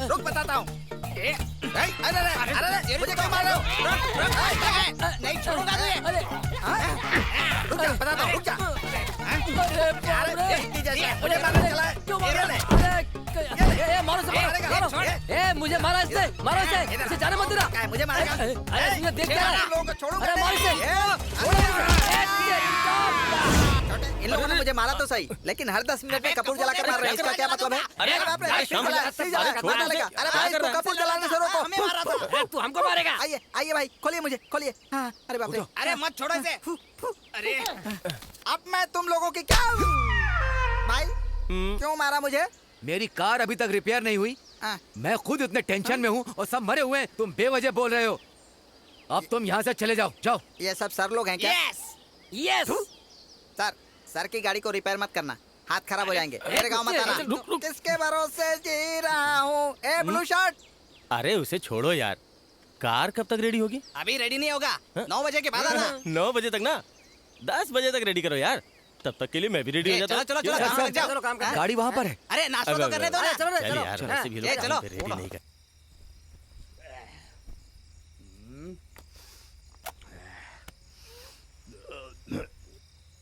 रुक बताता हूँ। अरे मुझे क्यों मार रहे हो? नहीं छोड़ूंगा तुझे। रुक जा, बताता हूँ, रुक जा। मुझे मारने चला है। मारो मुझे मारा इसने, मारो इसे जाने मत देना। मुझे मारेगा? अरे देख क्या लोगों को छोड़ूंगा। अरे मार इसे। इन लोगों ने मुझे मारा तो सही, लेकिन हर 10 मिनट में कपूर जला कर मार रहे हैं, इसका क्या मतलब है? अरे बाप रे, भाई, सही जला, सही जला, मारने लगा। अरे भाई, इसको कपूर जलाने से रोको। हमें मारा था। अरे तू हमको मारेगा। आइए आइए भाई, खोलिए मुझे, खोलिए। हाँ, अरे बाप रे। अरे मत छोड़ो इसे। अरे अब मैं तुम लोगों की क्या भाई क्यों मारा मुझे? मेरी कार अभी तक रिपेयर नहीं हुई। मैं खुद इतने टेंशन में हूँ और सब मरे हुए हैं, तुम बेवजह बोल रहे हो। अब तुम यहाँ से चले जाओ, जाओ। ये सब सर लोग हैं क्या? यस सर की गाड़ी को रिपेयर मत करना, हाथ खराब हो जाएंगे। मेरे गांव मत आना। किसके भरोसे जी रहा हूँ? ए ब्लू शर्ट। अरे उसे छोड़ो यार, कार कब तक रेडी होगी? अभी रेडी नहीं होगा, 9 बजे के बाद आना। 9 बजे तक ना, 10 बजे तक रेडी करो यार, तब तक के लिए मैं भी रेडी हो जाता हूँ। चलो काम करो। गाड़ी वहाँ पर है। अरे नाश्ता तो करने दो ना। चल यार, वैसे भी लोग चलो। काम पे रेडी नहीं कर।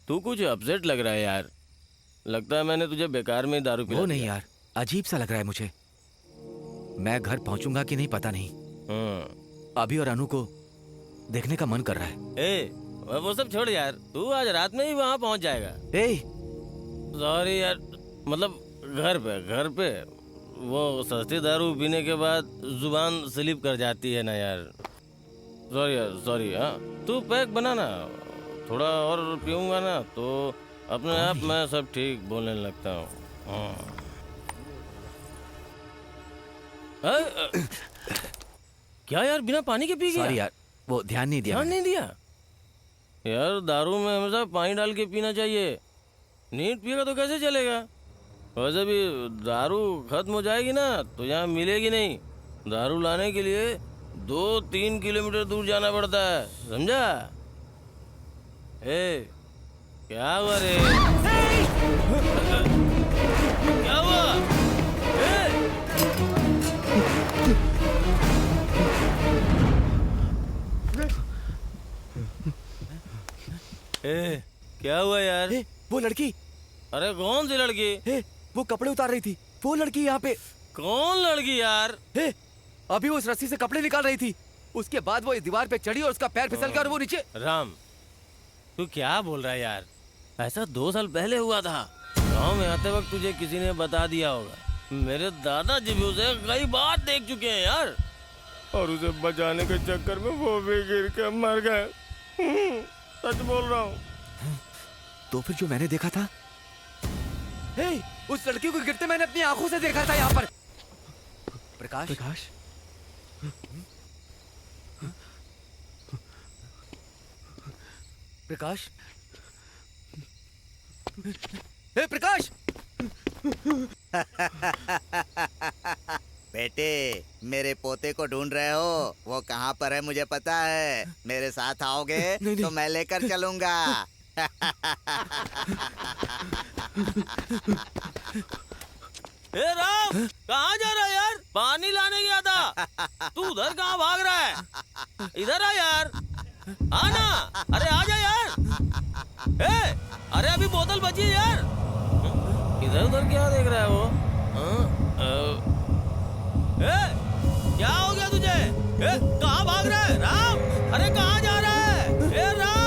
तू कुछ अपसेट लग रहा है यार, लगता है मैंने तुझे बेकार में दारू पिला वो नहीं दिया। यार, अजीब सा लग रहा है मुझे। मैं घर पहुंचूंगा कि नहीं पता नहीं। अभी और अनु को देखने का मन कर रहा है। वो सब छोड़ यार, तू आज रात में ही वहाँ पहुँच जाएगा। सॉरी यार, मतलब घर पे वो सस्ती दारू पीने के बाद जुबान स्लिप कर जाती है ना यार। सॉरी यार, सॉरी। हाँ, तू पैक बना ना, थोड़ा और पीऊंगा ना तो अपने आप मैं सब ठीक बोलने लगता हूँ। क्या यार, बिना पानी के पी गया? सॉरी यार, वो ध्यान नहीं दिया। ध्यान नहीं दिया यार, दारू में हमेशा पानी डाल के पीना चाहिए, नीट पिएगा तो कैसे चलेगा? वैसे भी दारू खत्म हो जाएगी ना तो यहाँ मिलेगी नहीं। दारू लाने के लिए 2-3 किलोमीटर दूर जाना पड़ता है, समझा? क्या हुआ रे? क्या हुआ? क्या हुआ यार? वो लड़की। अरे कौन सी लड़की? वो कपड़े उतार रही थी, वो लड़की यहाँ पे। कौन लड़की यार? अभी वो उस रस्सी से कपड़े निकाल रही थी, उसके बाद वो इस दीवार पे चढ़ी और उसका पैर फिसल कर वो नीचे। राम, तू क्या बोल रहा है यार? ऐसा 2 साल पहले हुआ था। गांव में आते वक्त तुझे किसी ने बता दिया होगा। मेरे दादाजी भी उसे कई बार देख चुके हैं यार, और उसे बचाने के चक्कर में वो भी गिर के मर गए। सच बोल रहा हूँ। तो फिर जो मैंने देखा था, उस लड़की को गिरते मैंने अपनी आंखों से देखा था यहाँ पर। प्रकाश, प्रकाश, प्रकाश, प्रकाश। बेटे, मेरे पोते को ढूंढ रहे हो? वो कहाँ पर है मुझे पता है। मेरे साथ आओगे तो मैं लेकर चलूंगा। राम, कहाँ जा रहा है यार? पानी लाने गया था। तू उधर कहाँ भाग रहा है? इधर आ यार, आना। अरे आजा यार। अरे अभी बोतल बची है यार। इधर उधर क्या देख रहा है वो? क्या हो गया तुझे? कहाँ भाग रहा है राम? अरे कहाँ जा रहा है? राम!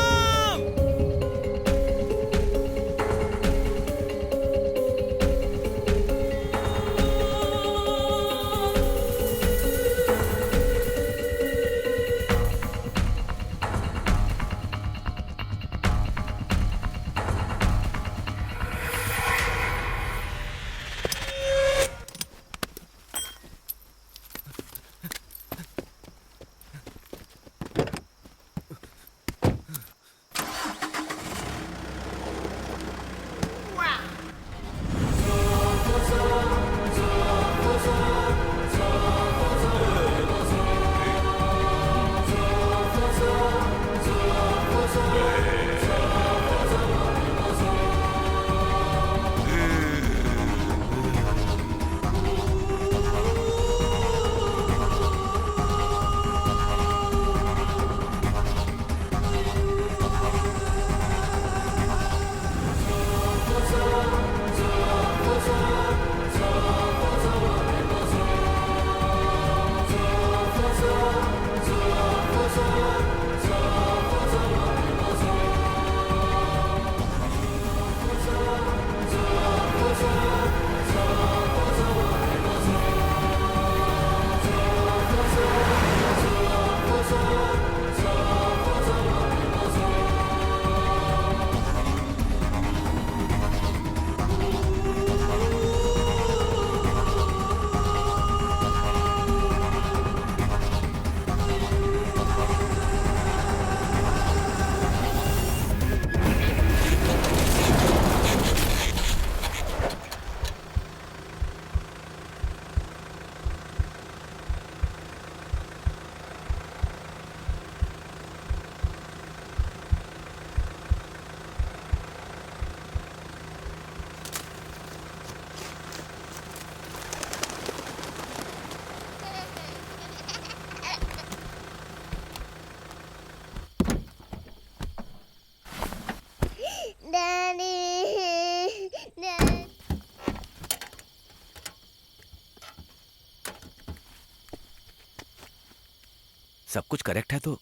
सब कुछ करेक्ट है तो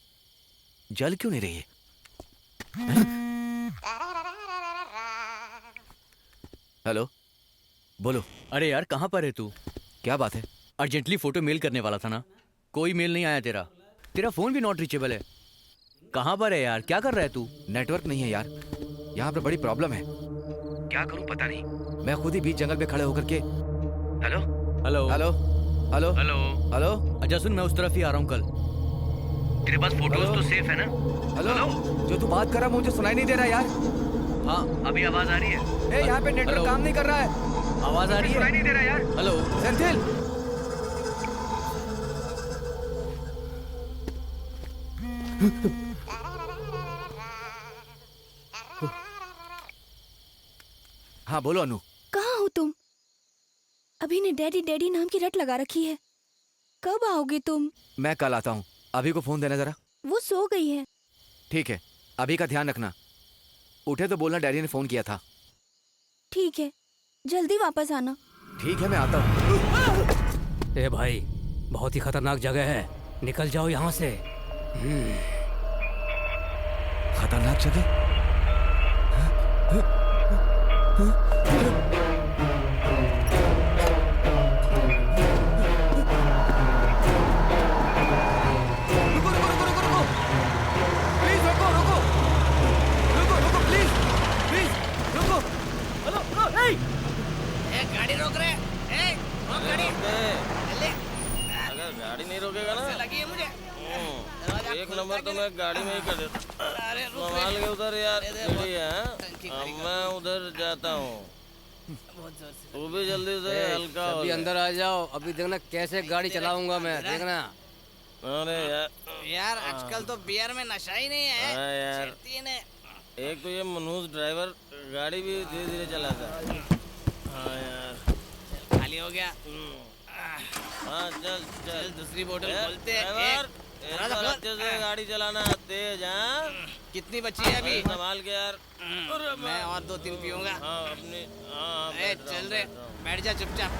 जल क्यों नहीं रही है? हेलो, बोलो। अरे यार कहाँ पर है तू? क्या बात है? अर्जेंटली फोटो मेल करने वाला था ना, कोई मेल नहीं आया तेरा। तेरा फोन भी नॉट रीचेबल है। कहाँ पर है यार, क्या कर रहा है तू? नेटवर्क नहीं है यार, यहाँ पे बड़ी प्रॉब्लम है। क्या करूँ पता नहीं। मैं खुद ही बीच जंगल पे खड़े होकर के। Hello hello hello hello hello hello. अच्छा सुन, मैं उस तरफ ही आ रहा हूँ कल। तेरे पास फोटोज तो सेफ है ना? हेलो, जो तू बात कर रहा है मुझे सुनाई नहीं दे रहा यार। हाँ अभी आवाज आ रही है। ए, यहाँ पे नेटवर्क काम नहीं कर रहा है। आवाज आ रही है? सुनाई नहीं दे रहा यार। हेलो सेंथिल। हाँ बोलो अनु। कहाँ हो तुम? अभी ने डैडी डैडी नाम की रट लगा रखी है। कब आओगे तुम? मैं कल आता हूँ। अभी को फोन देना जरा। वो सो गई है। ठीक है, अभी का ध्यान रखना। उठे तो बोलना डैडी ने फोन किया था। ठीक है, जल्दी वापस आना। ठीक है, मैं आता हूँ। ए भाई, बहुत ही खतरनाक जगह है, निकल जाओ यहाँ से। खतरनाक जगह? गाड़ी रोक रहे हैं। रोक गाड़ी। अगर गाड़ी नहीं रोकेगा ना लगी है मुझे। एक नंबर तो मैं गाड़ी में ही कर देता। संभाल के उधर यार, गाड़ी है। मैं उधर जाता हूँ, तू भी जल्दी से हल्का हो। अभी अंदर आ जाओ, अभी देखना कैसे गाड़ी चलाऊंगा मैं, देखना। अरे यार आजकल तो बियर में नशा ही नहीं है। हाँ यार, एक तो ये मनोज ड्राइवर गाड़ी भी धीरे धीरे चलाता है। हाँ यार, खाली हो गया। हाँ चल चल, दूसरी बोतल खोलते हैं। ड्राइवर अच्छे से गाड़ी चलाना, तेज। हाँ कितनी बची है अभी? संभाल के यार। मैं और 2-3 पीऊंगा। हाँ अपनी। हाँ चल रहे, बैठ जा चुपचाप।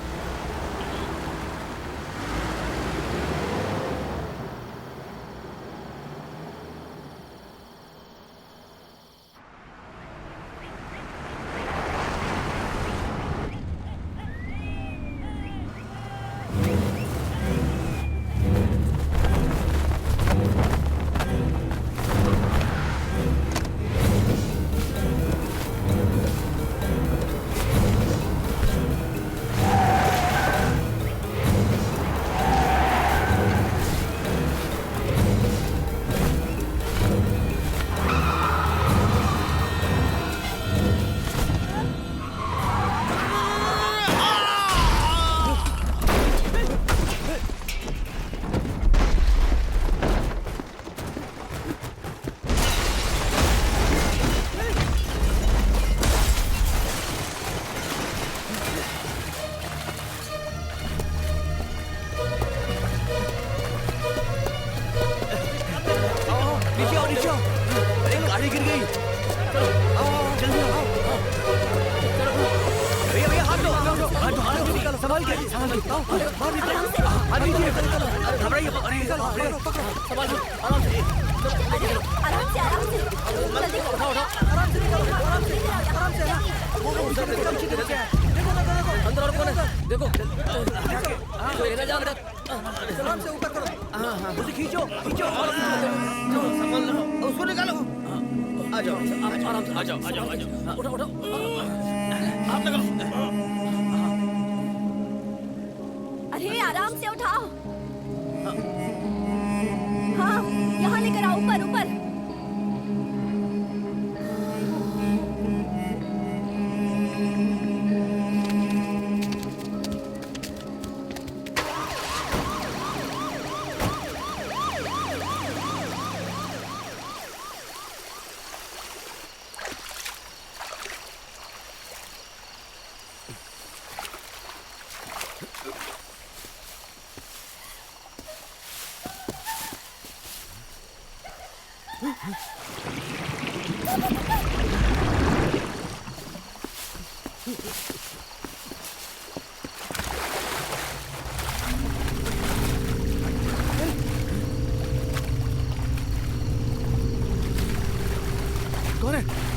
अरे आराम से उठाओ। हाँ, यहाँ लेकर आओ, ऊपर ऊपर। कौन है?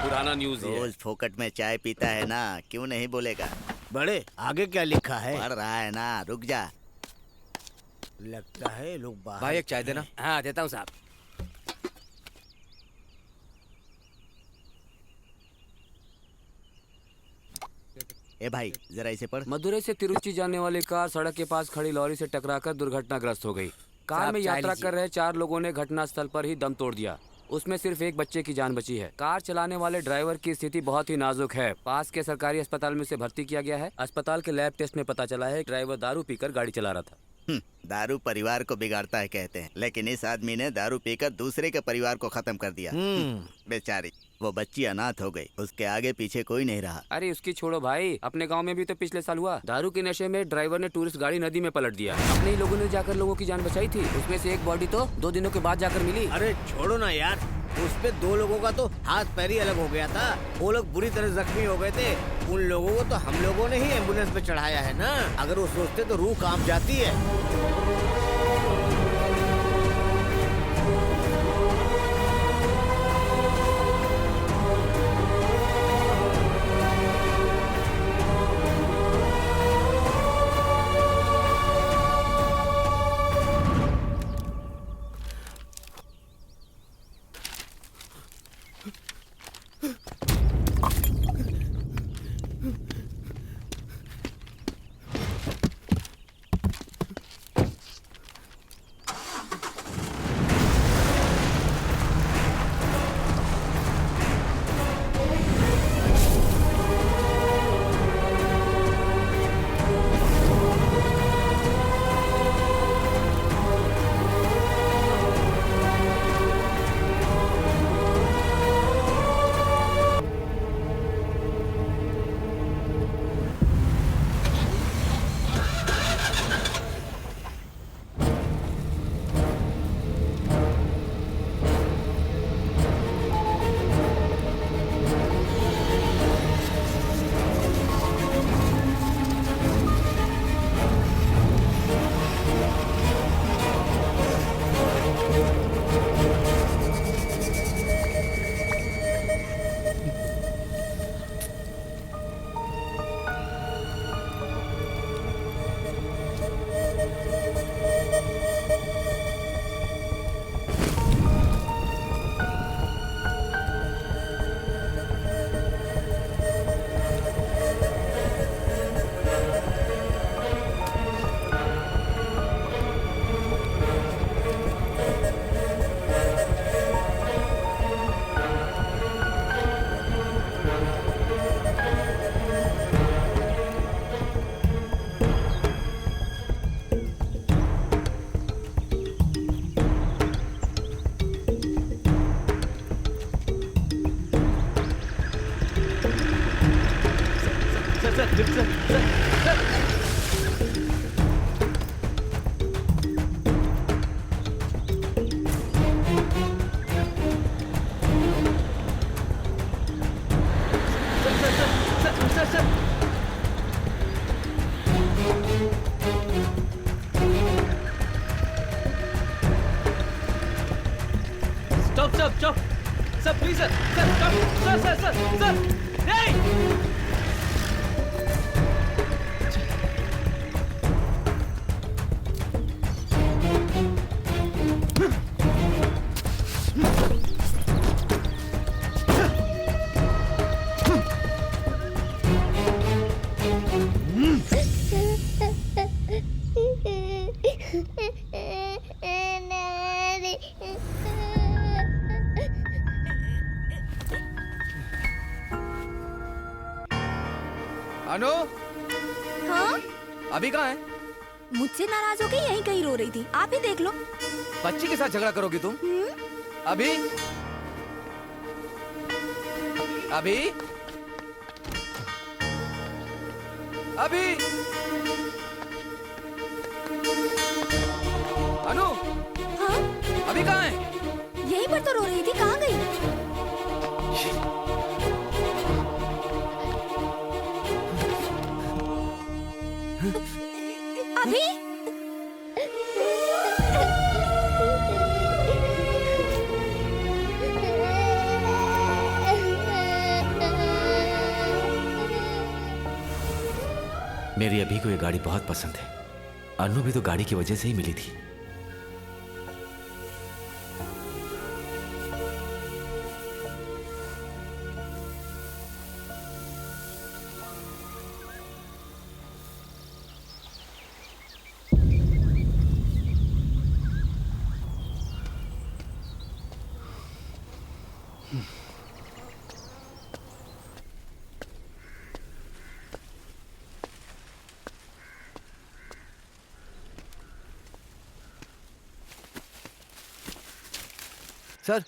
पुराना न्यूज़ है। रोज फोकट में चाय पीता है ना, क्यों नहीं बोलेगा? बड़े आगे क्या लिखा है? पढ़ रहा है ना, रुक जा। लगता है लोग बाहर। भाई एक चाय देना। हाँ देता हूँ साहब। ए भाई जरा इसे पढ़। मदुरई से तिरुचि जाने वाली कार सड़क के पास खड़ी लॉरी से टकराकर दुर्घटनाग्रस्त हो गई। कार में यात्रा कर रहे 4 लोगों ने घटनास्थल पर ही दम तोड़ दिया। उसमें सिर्फ एक बच्चे की जान बची है। कार चलाने वाले ड्राइवर की स्थिति बहुत ही नाजुक है। पास के सरकारी अस्पताल में उसे भर्ती किया गया है। अस्पताल के लैब टेस्ट में पता चला है कि ड्राइवर दारू पीकर गाड़ी चला रहा था। दारू परिवार को बिगाड़ता है कहते हैं, लेकिन इस आदमी ने दारू पीकर दूसरे के परिवार को खत्म कर दिया। बेचारी वो बच्ची अनाथ हो गई, उसके आगे पीछे कोई नहीं रहा। अरे उसकी छोड़ो भाई, अपने गांव में भी तो पिछले साल हुआ। दारू के नशे में ड्राइवर ने टूरिस्ट गाड़ी नदी में पलट दिया। अपने ही लोगों ने जाकर लोगों की जान बचाई थी। उसमें से एक बॉडी तो 2 दिनों के बाद जाकर मिली। अरे छोड़ो ना यार, उस पे 2 लोगों का तो हाथ पैर ही अलग हो गया था। वो लोग बुरी तरह जख्मी हो गए थे। उन लोगों को तो हम लोगों ने ही एम्बुलेंस पे चढ़ाया है ना। अगर वो सोचते तो रूह काम जाती है। Stop, stop, stop. Sir, please, sir. Sir, stop. Sir. Hey! अनु, हाँ? अभी कहाँ है? मुझसे नाराज होके यहीं कहीं रो रही थी। आप ही देख लो। बच्ची के साथ झगड़ा करोगी तुम? अभी? अभी? अभी? अनु, हाँ? अभी कहाँ है? यहीं पर तो रो रही थी। कहाँ गई? अभी? मेरी अभी को ये गाड़ी बहुत पसंद है। अनु भी तो गाड़ी की वजह से ही मिली थी। सर,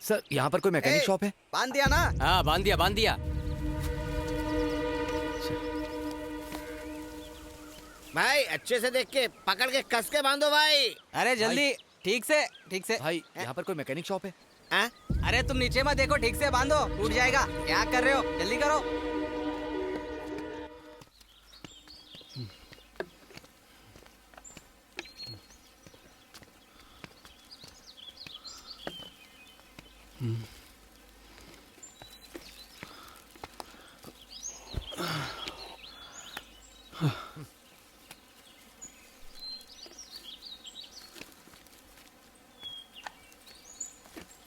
सर यहाँ पर कोई मैकेनिक शॉप है? बांध दिया ना? हाँ, बांध दिया, बांध दिया। भाई अच्छे से देख के पकड़ के कस के बांधो भाई। अरे जल्दी, ठीक से, ठीक से। भाई यहाँ पर कोई मैकेनिक शॉप है? अरे तुम नीचे मत देखो, ठीक से बांधो, टूट जाएगा। क्या कर रहे हो? जल्दी करो।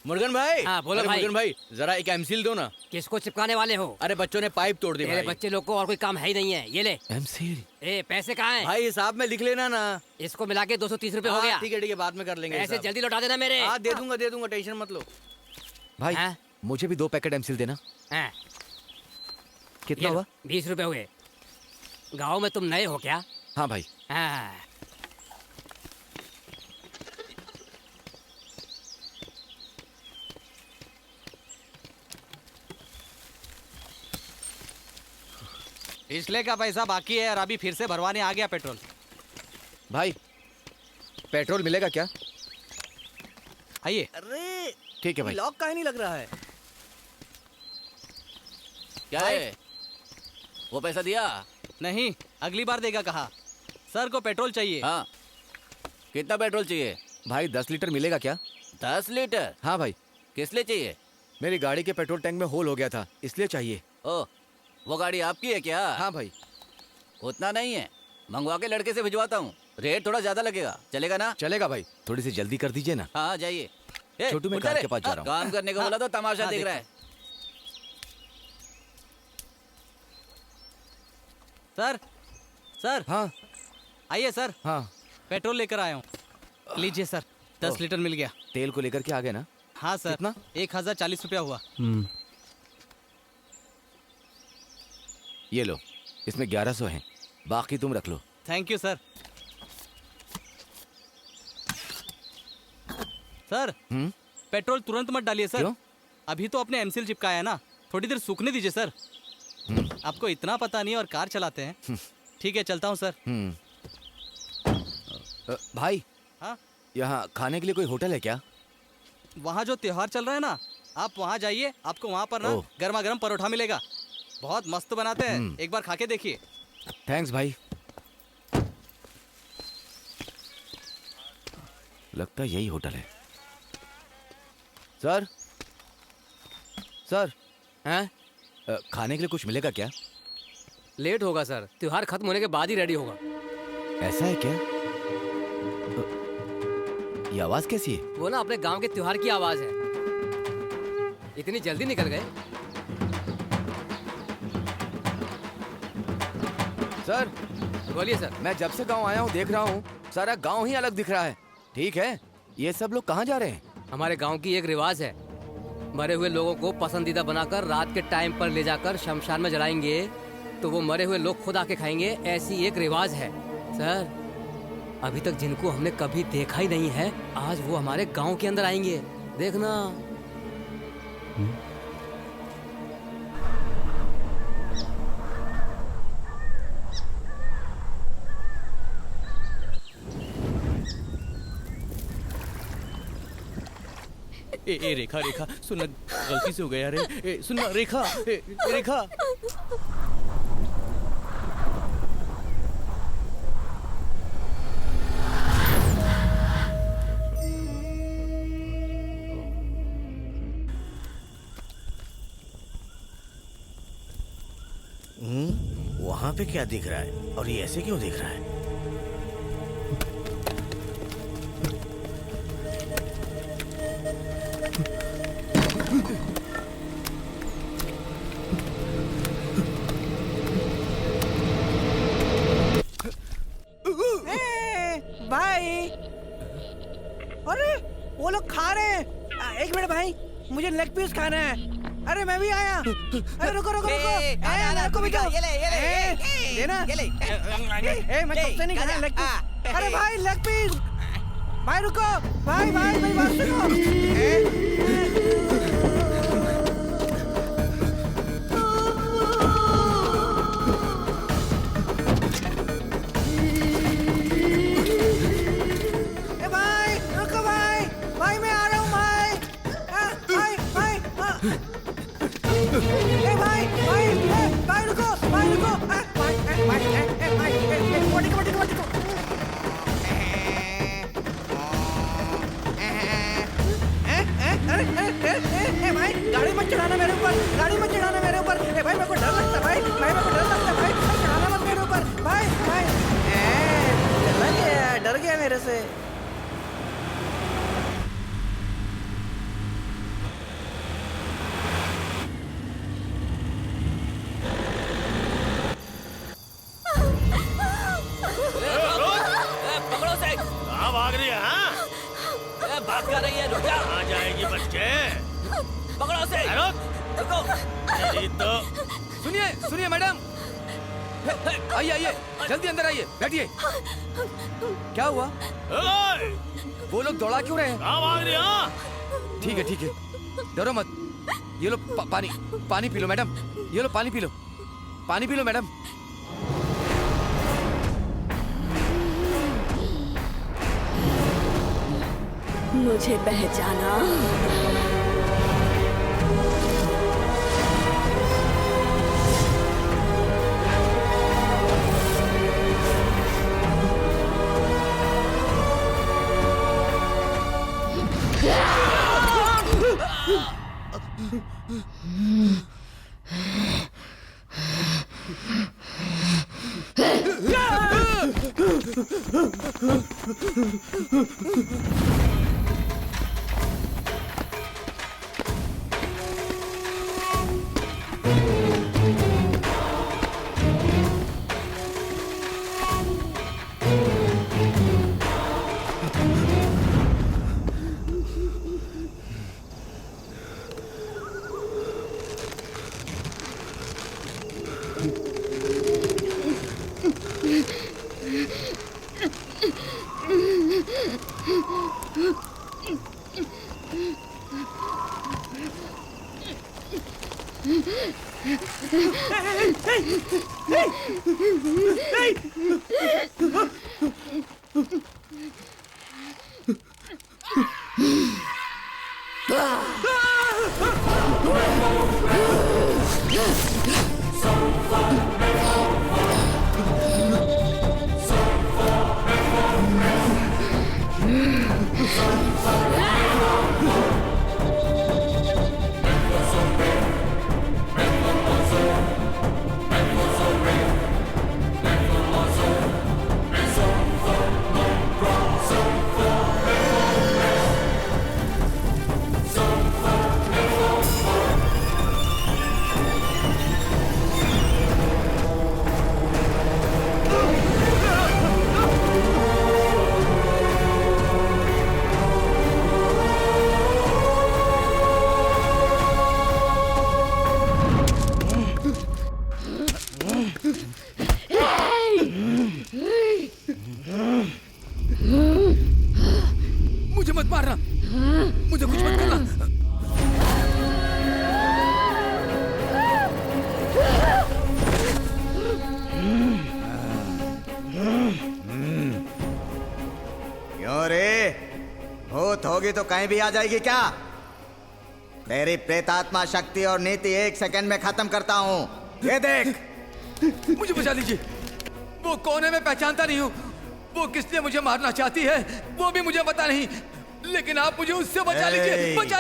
मुर्गन भाई। हाँ बोलो अरे भाई। मुर्गन भाई, जरा एक एमसील दो ना। किसको चिपकाने वाले हो? अरे बच्चों ने पाइप तोड़ दी तेरे भाई। बच्चे लोग को और कोई काम है ही नहीं है। ये ले एमसील। ए पैसे कहाँ हैं? भाई हिसाब में लिख लेना ना। इसको मिला के 230 रुपए हो गया। ठीक है, बाद में कर लेंगे। पैसे हिसाब। जल्दी लौटा देना मेरे। हाँ दे दूंगा, टेंशन मत लो। भाई मुझे भी 2 पैकेट एमसील देना। हाँ। कितना हुआ? 20 रुपए हुए। गाँव में तुम नए हो क्या? हाँ भाई। हाँ। पिछले का पैसा बाकी है और अभी फिर से भरवाने आ गया पेट्रोल। भाई पेट्रोल मिलेगा क्या? आइए। अरे ठीक है भाई। लॉक काहे नहीं लग रहा है? क्या है? वो पैसा दिया? नहीं, अगली बार देगा कहा। सर को पेट्रोल चाहिए। हाँ। कितना पेट्रोल चाहिए? भाई 10 लीटर मिलेगा क्या? 10 लीटर? हाँ भाई। किस लिए चाहिए? मेरी गाड़ी के पेट्रोल टैंक में होल हो गया था, इसलिए चाहिए। ओह, वो गाड़ी आपकी है क्या? हाँ भाई। उतना नहीं है, मंगवा के लड़के से भिजवाता हूँ। रेट थोड़ा ज्यादा लगेगा, चलेगा ना? चलेगा भाई, थोड़ी सी जल्दी कर दीजिए ना। हाँ जाइए। छोटू मैं कार के पास जा रहा हूँ। काम करने को बोला तो तमाशा देख रहा है। Sir, sir. हाँ आइए सर। हाँ पेट्रोल लेकर आया हूँ। लीजिए सर, 10 लीटर मिल गया। तेल को लेकर के आ गए ना? हाँ सर। कितना? 1040 रुपया हुआ। ये लो, इसमें 1100 हैं, बाकी तुम रख लो। Thank you sir. Sir, petrol तुरंत मत डालिए सर। क्यों? अभी तो अपने एमसील चिपकाया है ना, थोड़ी देर सूखने दीजिए सर। आपको इतना पता नहीं और कार चलाते हैं। ठीक है, चलता हूँ सर। भाई, हाँ, यहाँ खाने के लिए कोई होटल है क्या? वहाँ जो त्योहार चल रहा है ना, आप वहाँ जाइए, आपको वहाँ पर ना गर्मा गर्म परोठा मिलेगा। बहुत मस्त बनाते हैं, एक बार खा के देखिए। थैंक्स भाई। लगता है यही होटल है। सर, सर, हैं? खाने के लिए कुछ मिलेगा क्या? लेट होगा सर, त्योहार खत्म होने के बाद ही रेडी होगा। ऐसा है क्या? ये आवाज कैसी है? वो ना अपने गांव के त्योहार की आवाज है। इतनी जल्दी निकल गए? सर, बोलिए सर। मैं जब से गांव आया हूँ देख रहा हूँ सारा गांव ही अलग दिख रहा है। ठीक है, ये सब लोग कहाँ जा रहे हैं? हमारे गांव की एक रिवाज है, मरे हुए लोगों को पसंदीदा बनाकर रात के टाइम पर ले जाकर शमशान में जलाएंगे तो वो मरे हुए लोग खुद आके खाएंगे। ऐसी एक रिवाज है सर। अभी तक जिनको हमने कभी देखा ही नहीं है, आज वो हमारे गांव के अंदर आएंगे, देखना। ए रेखा, रेखा सुनना, गलती से हो गया रे। सुनना रेखा, रेखा। वहाँ पे क्या दिख रहा है और ये ऐसे क्यों दिख रहा है? भाई, अरे वो लोग खा रहे हैं। एक मिनट भाई, मुझे लेग पीस खाना है। अरे मैं भी आया। अरे रुको रुको रुको, मेरे को भी दो। ये ले देना। मैं कब से नहीं खाया लेग पीस। अरे भाई लेग पीस। भाई रुको, भाई भाई मेरी बात सुनो। भाई गाड़ी मत चढ़ाना मेरे ऊपर, गाड़ी मत चढ़ाना मेरे ऊपर। भाई मेरे को डर लगता है भाई, मेरे को डर लगता है भाई, चढ़ाना मत मेरे ऊपर भाई। भाई डर गया मेरे से। पकड़ो से। कहाँ भाग रही है? भाग जा रही है, रुक जा। आ जाएगी बच्चे। पकड़ो से। रुको। तो सुनिए सुनिए मैडम, आइए आइए, जल्दी अंदर आइए, बैठिए। क्या हुआ? वो लोग दौड़ा क्यों रहे हैं? कहाँ भाग रही है? ठीक है ठीक है, डरो मत। ये लो पानी, पानी पी लो मैडम। ये लो पानी पी लो, पानी पी लो मैडम। मुझे पहचाना? मुझे मत मारना, मुझे कुछ मत करना। क्यों रे, भूत होगी तो कहीं भी आ जाएगी क्या? तेरी प्रेतात्मा शक्ति और नीति 1 सेकंड में खत्म करता हूँ। ये देख। मुझे बचा लीजिए, वो कौन है मैं पहचानता नहीं हूँ। वो किस लिए मुझे मारना चाहती है वो भी मुझे पता नहीं, लेकिन आप मुझे उससे बचा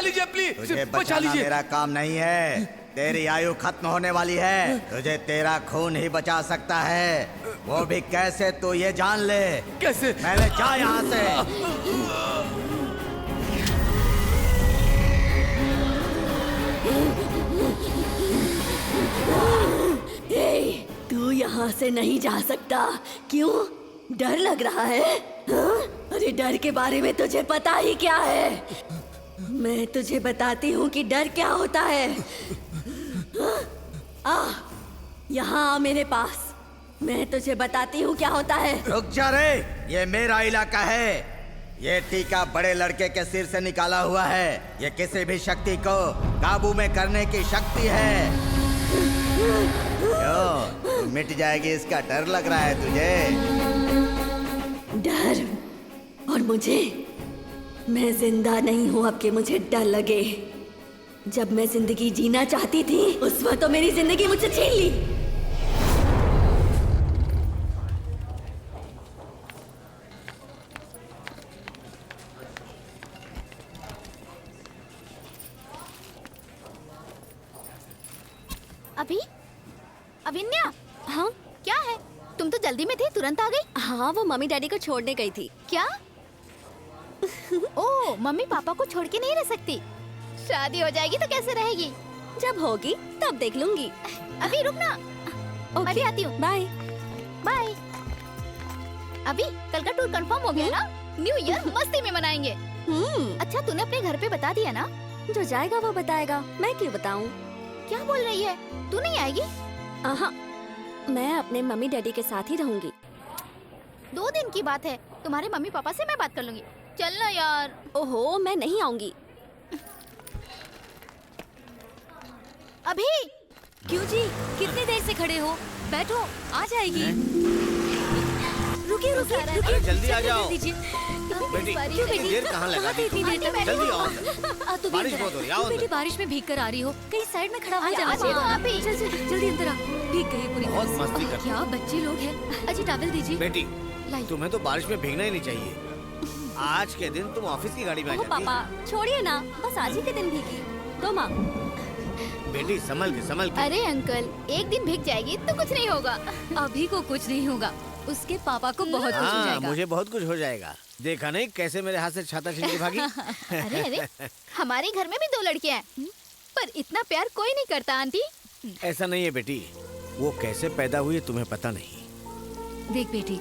लीजिए प्लीज, तुझे बचा बचाना लीजिए। मेरा काम नहीं है। तेरी आयु खत्म होने वाली है, तुझे तेरा खून ही बचा सकता है। वो भी कैसे, तू ये जान ले। कैसे? पहले जा यहाँ से। तू यहाँ से नहीं जा सकता। क्यों? डर लग रहा है? हाँ? अरे डर के बारे में तुझे पता ही क्या है? मैं तुझे बताती हूँ कि डर क्या होता है। हाँ? यहाँ आ मेरे पास, मैं तुझे बताती हूँ क्या होता है। रुक जा रे, ये मेरा इलाका है। ये टीका बड़े लड़के के सिर से निकाला हुआ है। ये किसी भी शक्ति को काबू में करने की शक्ति है। क्यों, मिट जाएगी इसका डर लग रहा है तुझे? डर? और मुझे? मैं जिंदा नहीं हूँ अब कि मुझे डर लगे। जब मैं जिंदगी जीना चाहती थी उस वक्त तो मेरी जिंदगी मुझसे छीन ली। अभिन्या, हाँ क्या है? तुम तो जल्दी में थी, तुरंत आ गई। हाँ, वो मम्मी डैडी को छोड़ने गई थी। क्या? ओ, मम्मी पापा को छोड़ के नहीं रह सकती। शादी हो जाएगी तो कैसे रहेगी? जब होगी तब देख लूंगी। अभी रुक ना, मैं भी आती हूँ। Bye bye. अभी कल का टूर कंफर्म हो गया ना? न्यू ईयर मस्ती में मनाएंगे। अच्छा, तूने अपने घर पे बता दिया ना? जो जाएगा वो बताएगा, मैं क्यों बताऊं? क्या बोल रही है? तू नहीं आएगी? हाँ, मैं अपने मम्मी डैडी के साथ ही रहूंगी। 2 दिन की बात है, तुम्हारे मम्मी पापा से मैं बात कर लूंगी। चल ना यार। ओहो, मैं नहीं आऊंगी। अभी क्यों जी, कितनी देर से खड़े हो? बैठो, आ जाएगी। रुकिए रुकिए रुकिए, जल्दी आ जाओ। बेटी, क्यों बेटी? देर कहाँ लगा दी? इतनी देर तक? जल्दी आओ। बारिश बहुत हो रही है, आओ बेटी अंदर। बारिश में भीग कर आ रही हो, कहीं साइड में खड़ा हो जा। आप ही। चल चल जल्दी अंदर आ। भीग गई पूरी बहुत तरह से। मस्ती करते क्या बच्चे लोग हैं। अजी टॉवल दीजिए। बेटी, तुम्हें तो बारिश में भीगना ही नहीं चाहिए। आज के दिन तुम ऑफिस की गाड़ी में आ ओह जाती। पापा, छोड़िए ना, बस आज ही के दिन भीगी। दो माँ। बेटी संभल के, संभल के। अरे अंकल, एक दिन भीग जाएगी तो कुछ नहीं होगा। अभी को कुछ नहीं होगा, उसके पापा को बहुत कुछ हो जाएगा। मुझे बहुत कुछ हो जाएगा। देखा नहीं कैसे मेरे हाथ से छाता छीन के भागी। अरे अरे, हमारे घर में भी 2 लड़कियां हैं, पर इतना प्यार कोई नहीं करता आंटी। ऐसा नहीं है बेटी, वो कैसे पैदा हुई है तुम्हें पता नहीं। देख बेटी,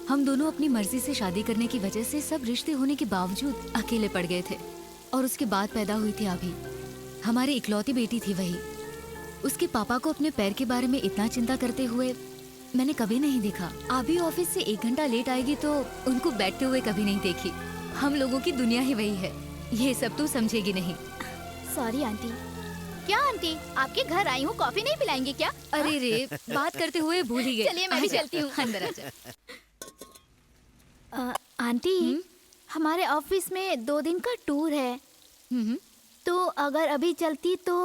हम दोनों अपनी मर्जी से शादी करने की वजह से सब रिश्ते होने के बावजूद अकेले पड़ गए थे, और उसके बाद पैदा हुई थी अभी। हमारी इकलौती बेटी थी वही। उसके पापा को अपने पैर के बारे में इतना चिंता करते हुए मैंने कभी नहीं देखा। अभी ऑफिस से 1 घंटा लेट आएगी तो उनको बैठते हुए कभी नहीं देखी। हम लोगों की दुनिया ही वही है, ये सब तू समझेगी नहीं। सॉरी आंटी, क्या आंटी, आपके घर आई हूँ, कॉफी नहीं पिलाएंगे क्या? अरे रे, बात करते हुए भूल ही गए। चलिए मैं भी आजा, चलती हूँ। अंदर आजा। आंटी, हमारे ऑफिस में 2 दिन का टूर है, तो अगर अभी चलती तो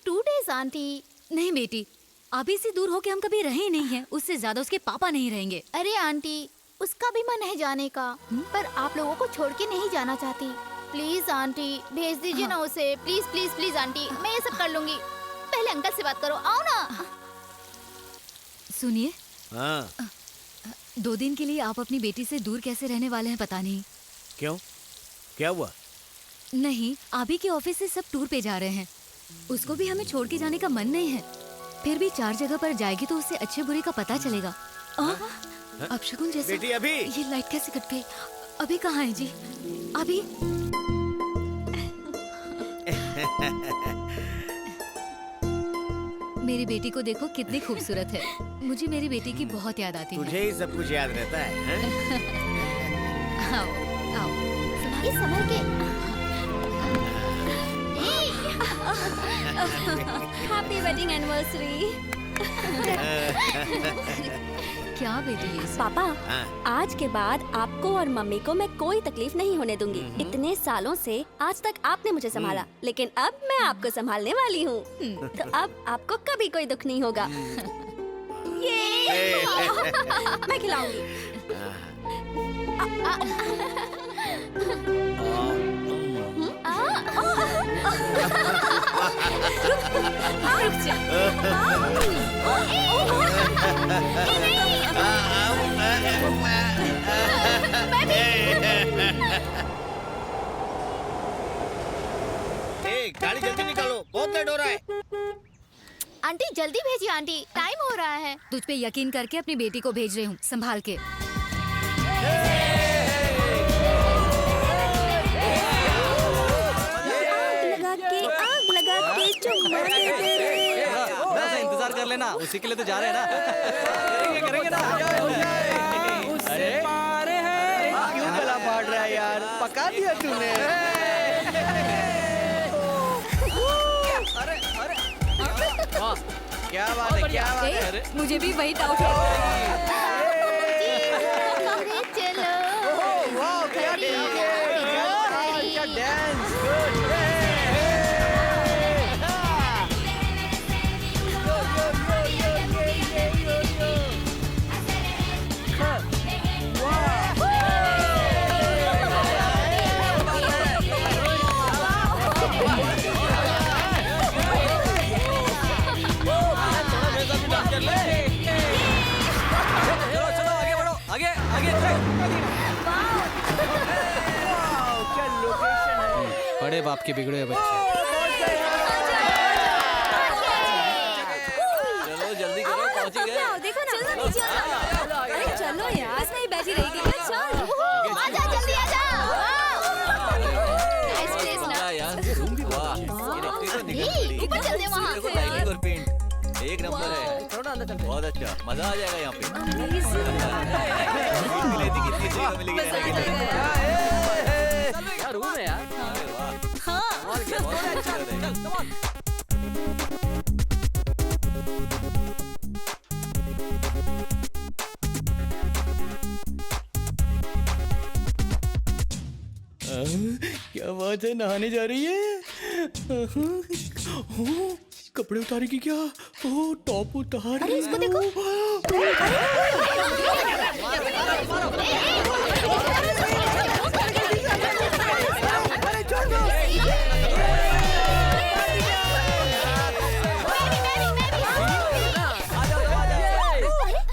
2 डेज आंटी। नहीं बेटी, अभी से दूर होके हम कभी रहे ही नहीं हैं। उससे ज्यादा उसके पापा नहीं रहेंगे। अरे आंटी, उसका भी मन है जाने का, पर आप लोगों को छोड़ के नहीं जाना चाहती। प्लीज आंटी, भेज दीजिए ना उसे। प्लीज प्लीज प्लीज आंटी, मैं ये सब कर लूंगी। पहले अंकल से बात करो, आओ ना। सुनिए, हाँ 2 दिन के लिए आप अपनी बेटी से दूर कैसे रहने वाले हैं पता नहीं। क्यों, क्या हुआ? नहीं, अभी के ऑफिस से सब टूर पे जा रहे हैं। उसको भी हमें छोड़ के जाने का मन नहीं है। फिर भी 4 जगह पर जाएगी तो उससे अच्छे बुरे का पता चलेगा। अब शकुन जैसे बेटी अभी ये लाइट कैसे कट गई? अभी कहाँ है जी? अभी मेरी बेटी को देखो कितनी खूबसूरत है। मुझे मेरी बेटी की बहुत याद आती है। तुझे ही सब कुछ याद रहता है, हैं? आओ आओ, संभल के। Happy wedding anniversary. क्या बेटी ये सब? पापा, आज के बाद आपको और मम्मी को मैं कोई तकलीफ नहीं होने दूंगी। इतने सालों से आज तक आपने मुझे संभाला, लेकिन अब मैं आपको संभालने वाली हूँ। तो अब आपको कभी कोई दुख नहीं होगा। ये मैं खिलाऊंगी। रुक जा। गाड़ी जल्दी निकालो, बहुत लेट हो रहा है। आंटी जल्दी भेजिए आंटी, टाइम हो रहा है। तुझ पे यकीन करके अपनी बेटी को भेज रही हूँ, संभाल के। आग लगा के चुम्मा दे दे रे। थोड़ा सा इंतजार कर लेना, उसी के लिए तो जा रहे हैं ना। करेंगे ना। अरे पारे हैं, क्यों गला फाड़ रहा है यार? पका दिया तूने। क्या बात है, क्या बात है? अरे मुझे भी वही डाउट है। चलो। वाह, क्या डांस, गुड। बड़े बाप के बिगड़े हुए बच्चे। चलो जल्दी करो, पहुंच गए। देखो ना, अरे चलो यार, बस नहीं बैठी रहेगी। चलो आजा जल्दी आजा। नाइस प्लेस ना। यार ये रूम भी वाह, ऊपर चल दे वहाँ। लाइटिंग और पेंट एक नंबर है। बहुत अच्छा, मजा आ जाएगा यहाँ पे। कितनी जगह मिलेगी? क्या रूम है यार। क्या बात है, नहाने जा रही है? कपड़े उतारेगी क्या? ओह टॉप उतार। अरे इसको देखो।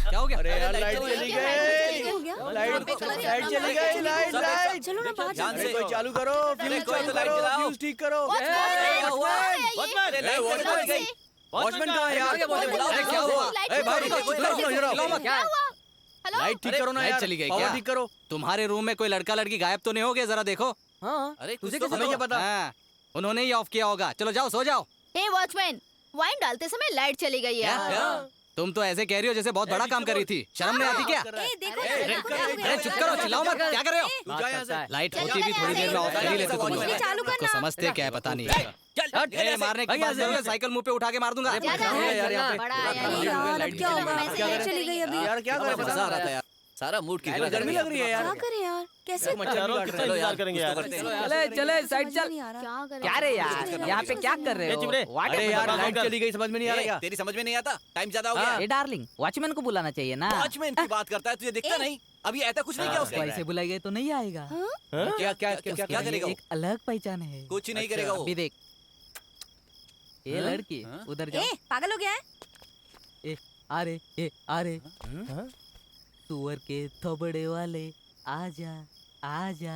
क्या हो गया? अरे यार लाइट चली गई। लाइट चली गई। लाइट चलो ना बाहर ध्यान से कोई चालू करो, फ्यूज चालू करो, फ्यूज ठीक करो। वॉचमैन कहाँ है यार? क्या हुआ? लाइट ठीक करो ना यार। चली गई क्या? ठीक करो। तुम्हारे रूम में कोई लड़का लड़की गायब तो नहीं हो गया? जरा देखो। हाँ, अरे तुझे हमें क्या पता? उन्होंने ही ऑफ किया होगा। चलो जाओ, सो जाओ। हे वॉचमैन, वाइन डालते समय लाइट चली गई है। तुम तो ऐसे कह रही हो जैसे बहुत बड़ा काम कर रही थी। शर्म नहीं आती क्या? अरे चुप करो, चिल्लाओ मत। क्या कर रहे हो? लाइट होती भी थोड़ी देर में ऑफ कर ही लेते तुम लोग। तो समझते क्या है पता नहीं। चल मारने के बाद साइकिल मुंह पे उठा के मार दूंगा। यार क्या कर रहे हो? सारा मूड की गर्मी लग रही है यार। क्या करें यार? कैसे चलो यार करेंगे यार। चले साइड चल। क्या रे यार, यहाँ पे क्या कर रहे हो? अरे यार लाइट चली गई, समझ में नहीं आ रहा। तेरी समझ में नहीं आता? टाइम ज्यादा हो गया। ए डार्लिंग, वॉचमैन को बुलाना चाहिए ना। वॉचमैन की बात करता है, तुझे दिखता नहीं? अभी ऐसा कुछ नहीं किया उसने। ऐसे बुलाएंगे तो नहीं आएगा। क्या क्या क्या करेगा? एक अलग पहचान है। कुछ नहीं करेगा वो। अभी देख, ये लड़की उधर जाओ। पागल हो गया है? अरे सुअर के थोबड़े वाले, आजा आजा।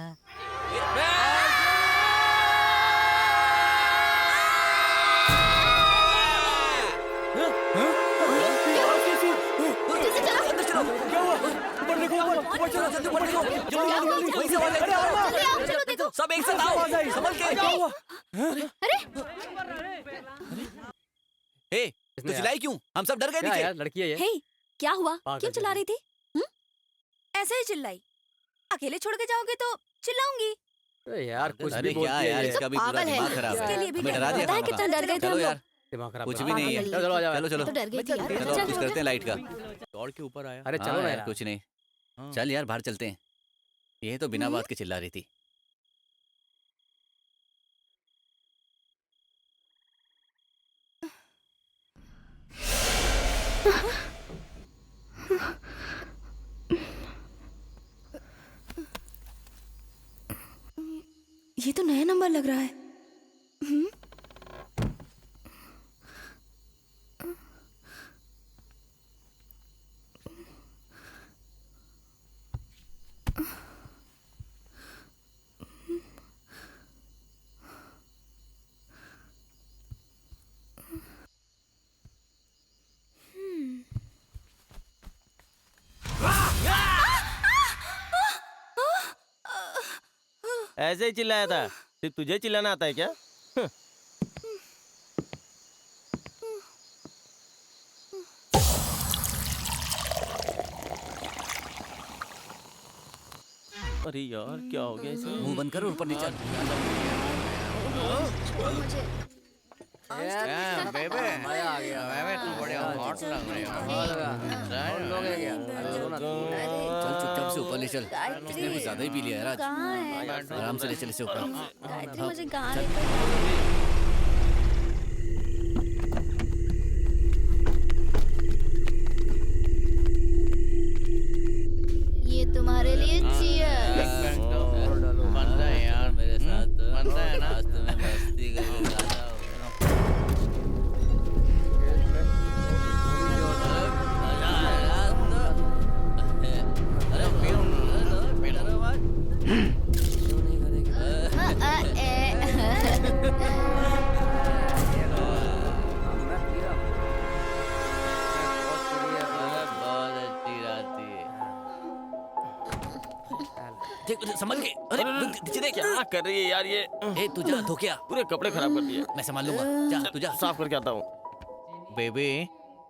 सब एक साथ आओ, संभल के। तो चिल्लाई क्यों? हम सब डर गए नीचे। यार लड़की है ये। हे, क्या हुआ? क्यों चिल्ला रही थी? ऐसे ही चिल्लाई। अकेले छोड़ के जाओगे तो चिल्लाऊंगी। यार कुछ भी क्या यार, इसका भी पूरा दिमाग खराब है। हमें डरा दिया। पता है कितना डर गए थे हम लोग? दिमाग खराब। कुछ भी नहीं है। चलो चलो तो डर गई थी यार। चलो कुछ करते हैं लाइट का। दौड़ के ऊपर आया। अरे चलो ना यार, कुछ नहीं। चल यार बाहर चलते हैं। ये तो बिना बात के चिल्ला रही थी। ये तो नया नंबर लग रहा है। ऐसे ही चिल्लाया था। सिर्फ तुझे चिल्लाना आता है क्या? अरे यार क्या हो गया इसे? मुंह बंद कर और ऊपर नीचे। बेबे मजा आ गया। बेबे तू बढ़िया हॉट लग रही है। चल चुपचाप से ऊपर ले चल। इसने कुछ ज्यादा ही पी लिया यार आज। आराम से ले चल इसे ऊपर। मुझे कहाँ ये तुम्हारे लिए चीयर। बनता है यार मेरे साथ। बनता है ना? तुम्हें मस्ती करके संभल के। अरे नीचे देख। क्या कर रही है यार ये? ए तू जा, धो क्या? पूरे कपड़े खराब कर दिए। मैं संभाल लूंगा। जा तू जा। साफ करके आता हूँ। बेबी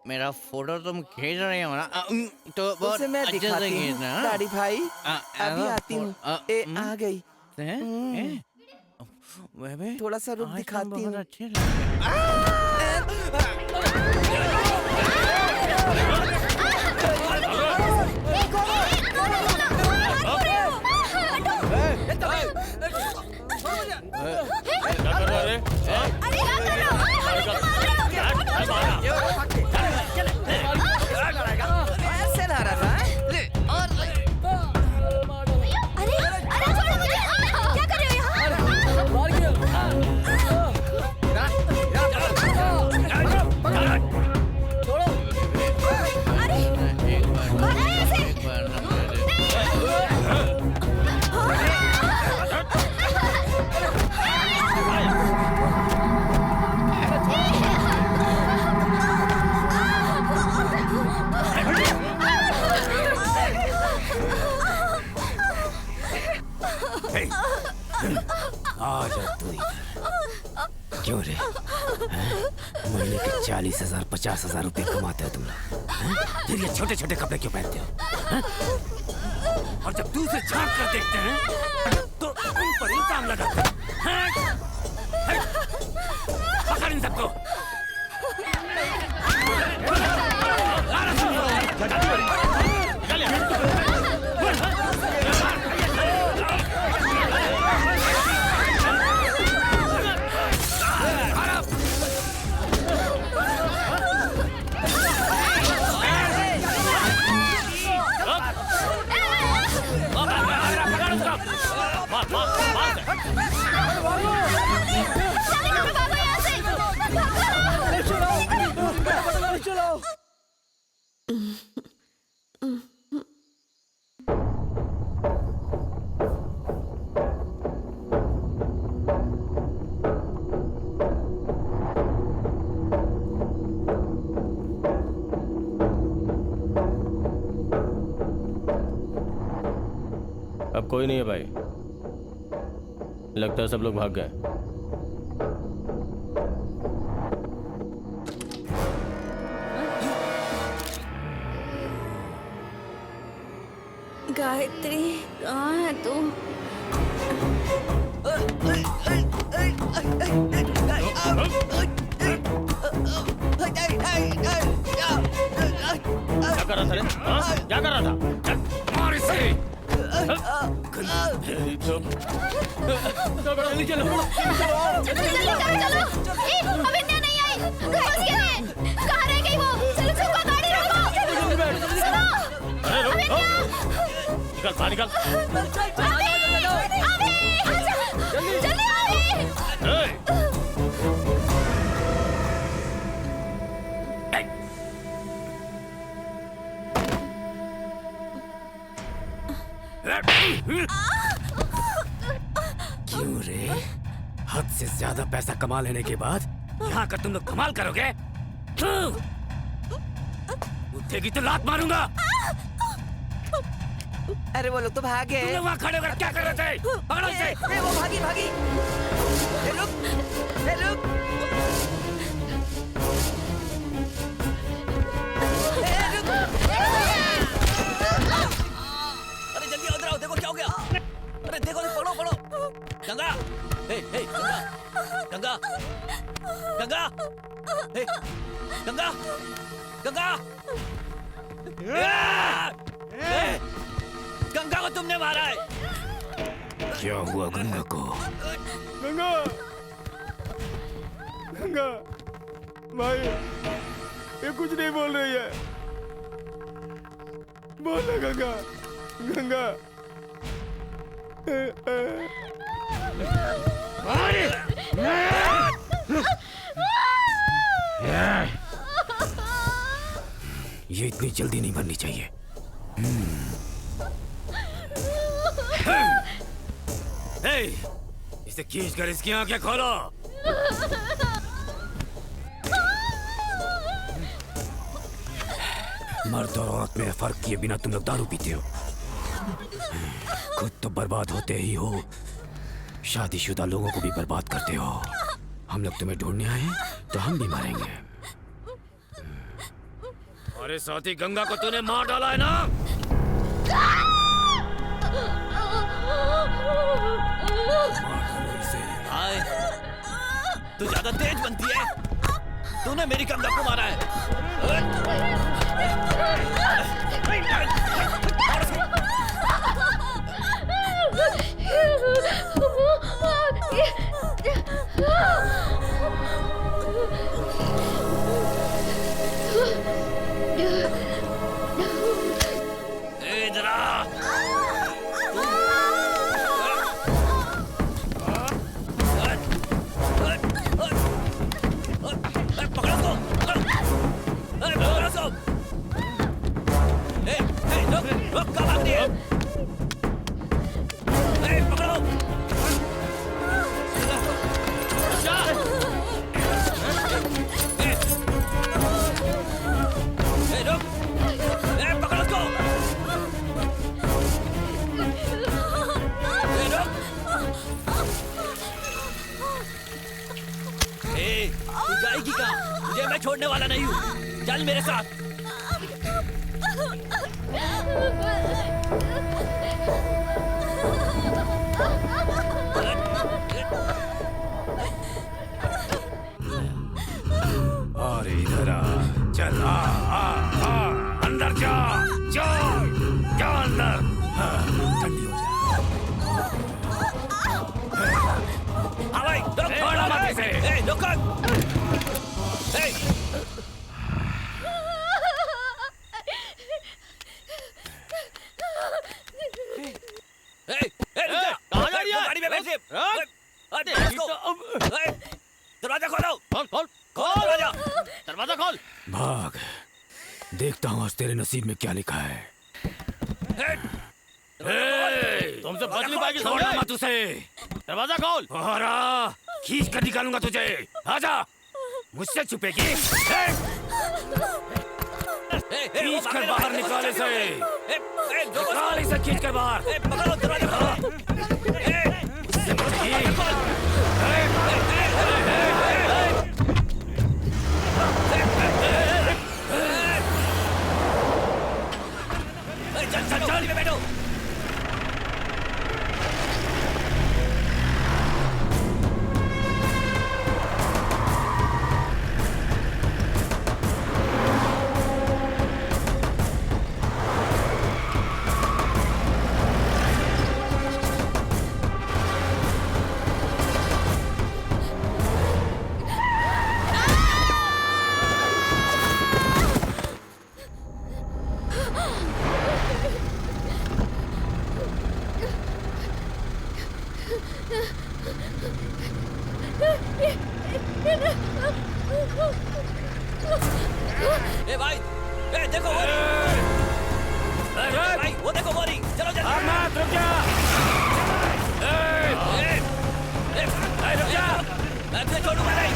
मेरा फोटो तुम खींच रही हो ना? तो बहुत मैं अच्छे से दिखाती हूँ खींचना। दाढ़ी भाई। अभी आती हूँ। ए आ गई। बेबी थोड़ा सा रुक दिखाती हूँ। अच्छे क्यों रे? महीने के 40,000 50,000 रुपए कमाते हो तुम लोग। फिर ये छोटे छोटे कपड़े क्यों पहनते हो हाँ? और जब दूसरे झांक कर देखते हैं तो उन पर इल्जाम लगाते हैं हाँ? पकड़ इन सबको। अब कोई नहीं है भाई, लगता है सब लोग भाग गए। गायत्री कहाँ है तुम? क्या कर रहा था रे? हाँ? क्या कर रहा था? चल, मार इसे। जल्दी चलो। अविन्या नहीं आई, फंस गए हैं। कहाँ रह गई वो? चलो सबको गाड़ी रोको। सुनो, अविन्या। निकल बाहर निकल। जल्दी क्यों रे? हद से ज्यादा पैसा कमा लेने के बाद यहाँ कर तुम लोग कमाल करोगे? उठेगी तो लात मारूंगा। अरे वो लोग तो भाग गए। तुम लोग वहाँ खड़े होकर क्या कर रहे थे? पकड़ो इसे। वो भागी भागी। रुक, रुक। अरे जल्दी उधर आओ, देखो क्या हो गया। अरे देखो, पकड़ो पकड़ो। गंगा, हे गंगा, गंगा, गंगा, हे गंगा, गंगा, गंगा को तुमने मारा है। क्या हुआ गंगा को? गंगा, गंगा, भाई ये कुछ नहीं बोल रही है। बोल ना गंगा, गंगा। ये इतनी जल्दी नहीं बननी चाहिए। इसे खींच कर इसकी आंखें खोलो। मर्द और औरत में फर्क किए बिना तुम लोग दारू पीते हो। खुद तो बर्बाद होते ही हो, शादीशुदा लोगों को भी बर्बाद करते हो। हम लोग तुम्हें ढूंढने आए तो हम भी मारेंगे। अरे साथी, गंगा को तूने मार डाला है ना? हाय, तू ज्यादा तेज बनती है। तूने मेरी गंगा को मारा है। छोड़ने वाला नहीं हूँ। चल मेरे साथ। देखता हूँ आज तेरे नसीब में क्या लिखा है। तुमसे बच नहीं पाएगी, छोड़ना मत उसे। दरवाजा खोल। खींच कर निकालूंगा तुझे। आजा, मुझसे छुपेगी। खींच कर बाहर निकाल इसे। निकाल इसे खींच कर बाहर। पकड़ो दरवाजा। चल में बैठो। ए भाई, ए देखो वो भाई, वो देखो वो नहीं, चलो जल्दी। मत रुक जा। रुक जा, मैं तुझे छोड़ूंगा नहीं।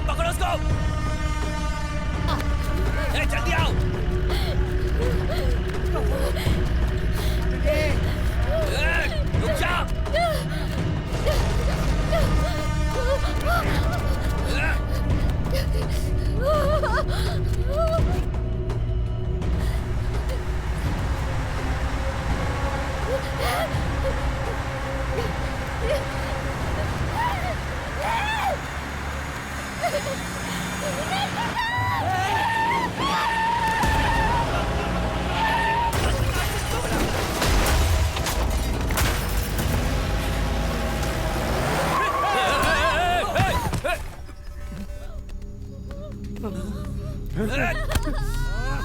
पकड़ो उसको। जल्दी आओ। रुक जा।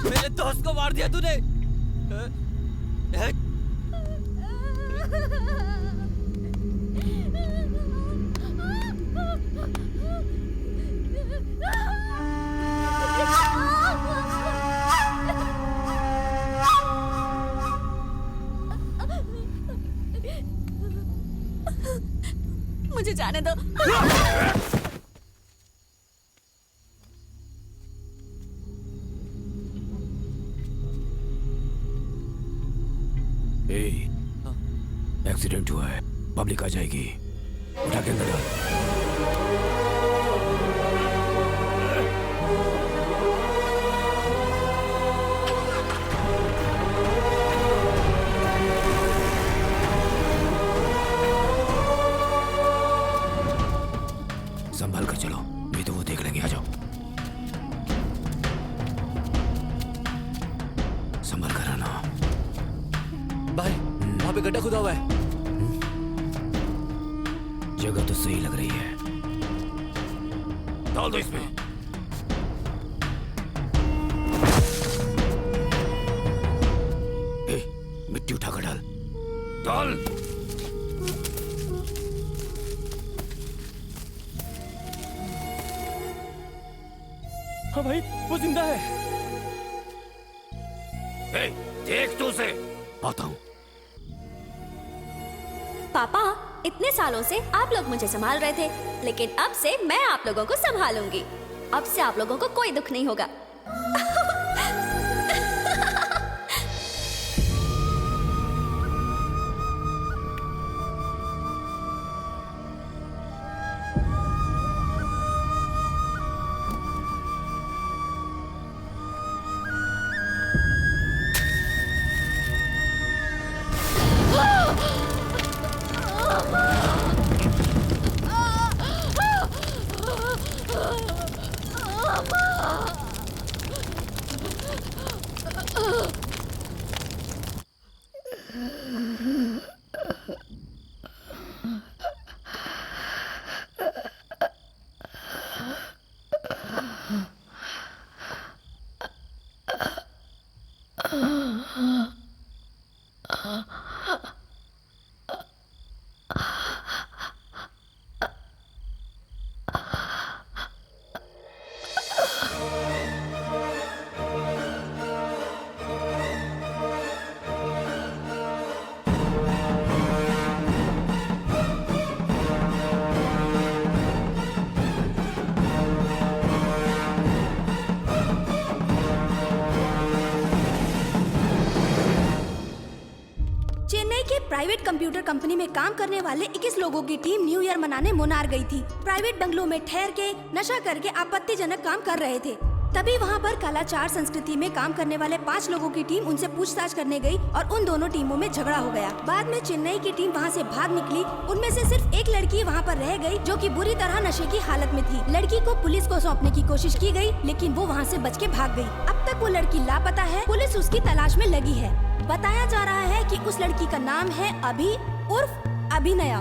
मेरे दोस्त को मार दिया तूने। मुझे जाने दो। एक्सीडेंट हुआ है, पब्लिक आ जाएगी, उठा के अंदर डाल। संभाल कर चलो, नहीं तो वो देख लेंगे। आ जाओ, संभाल कर आना। भाई वहां पे गड्ढा खुदा हुआ है। जगह तो सही लग रही है, डाल दो इसमें। मिट्टी उठाकर डाल। डाल। हाँ भाई, वो जिंदा है। देख तू उसे। आता हूँ। पापा, इतने सालों से आप लोग मुझे संभाल रहे थे, लेकिन अब से मैं आप लोगों को संभालूंगी। अब से आप लोगों को कोई दुख नहीं होगा। प्राइवेट कंप्यूटर कंपनी में काम करने वाले 21 लोगों की टीम न्यू ईयर मनाने मुनार गई थी। प्राइवेट बंगलों में ठहर के नशा करके आपत्तिजनक काम कर रहे थे। तभी वहाँ पर कालाचार संस्कृति में काम करने वाले 5 लोगों की टीम उनसे पूछताछ करने गई और उन दोनों टीमों में झगड़ा हो गया। बाद में चेन्नई की टीम वहाँ से भाग निकली। उनमें से सिर्फ एक लड़की वहाँ पर रह गई जो कि बुरी तरह नशे की हालत में थी। लड़की को पुलिस को सौंपने की कोशिश की गई, लेकिन वो वहाँ से बच के भाग गई। अब तक वो लड़की लापता है। पुलिस उसकी तलाश में लगी है। बताया जा रहा है कि उस लड़की का नाम है अभी उर्फ अभिनया।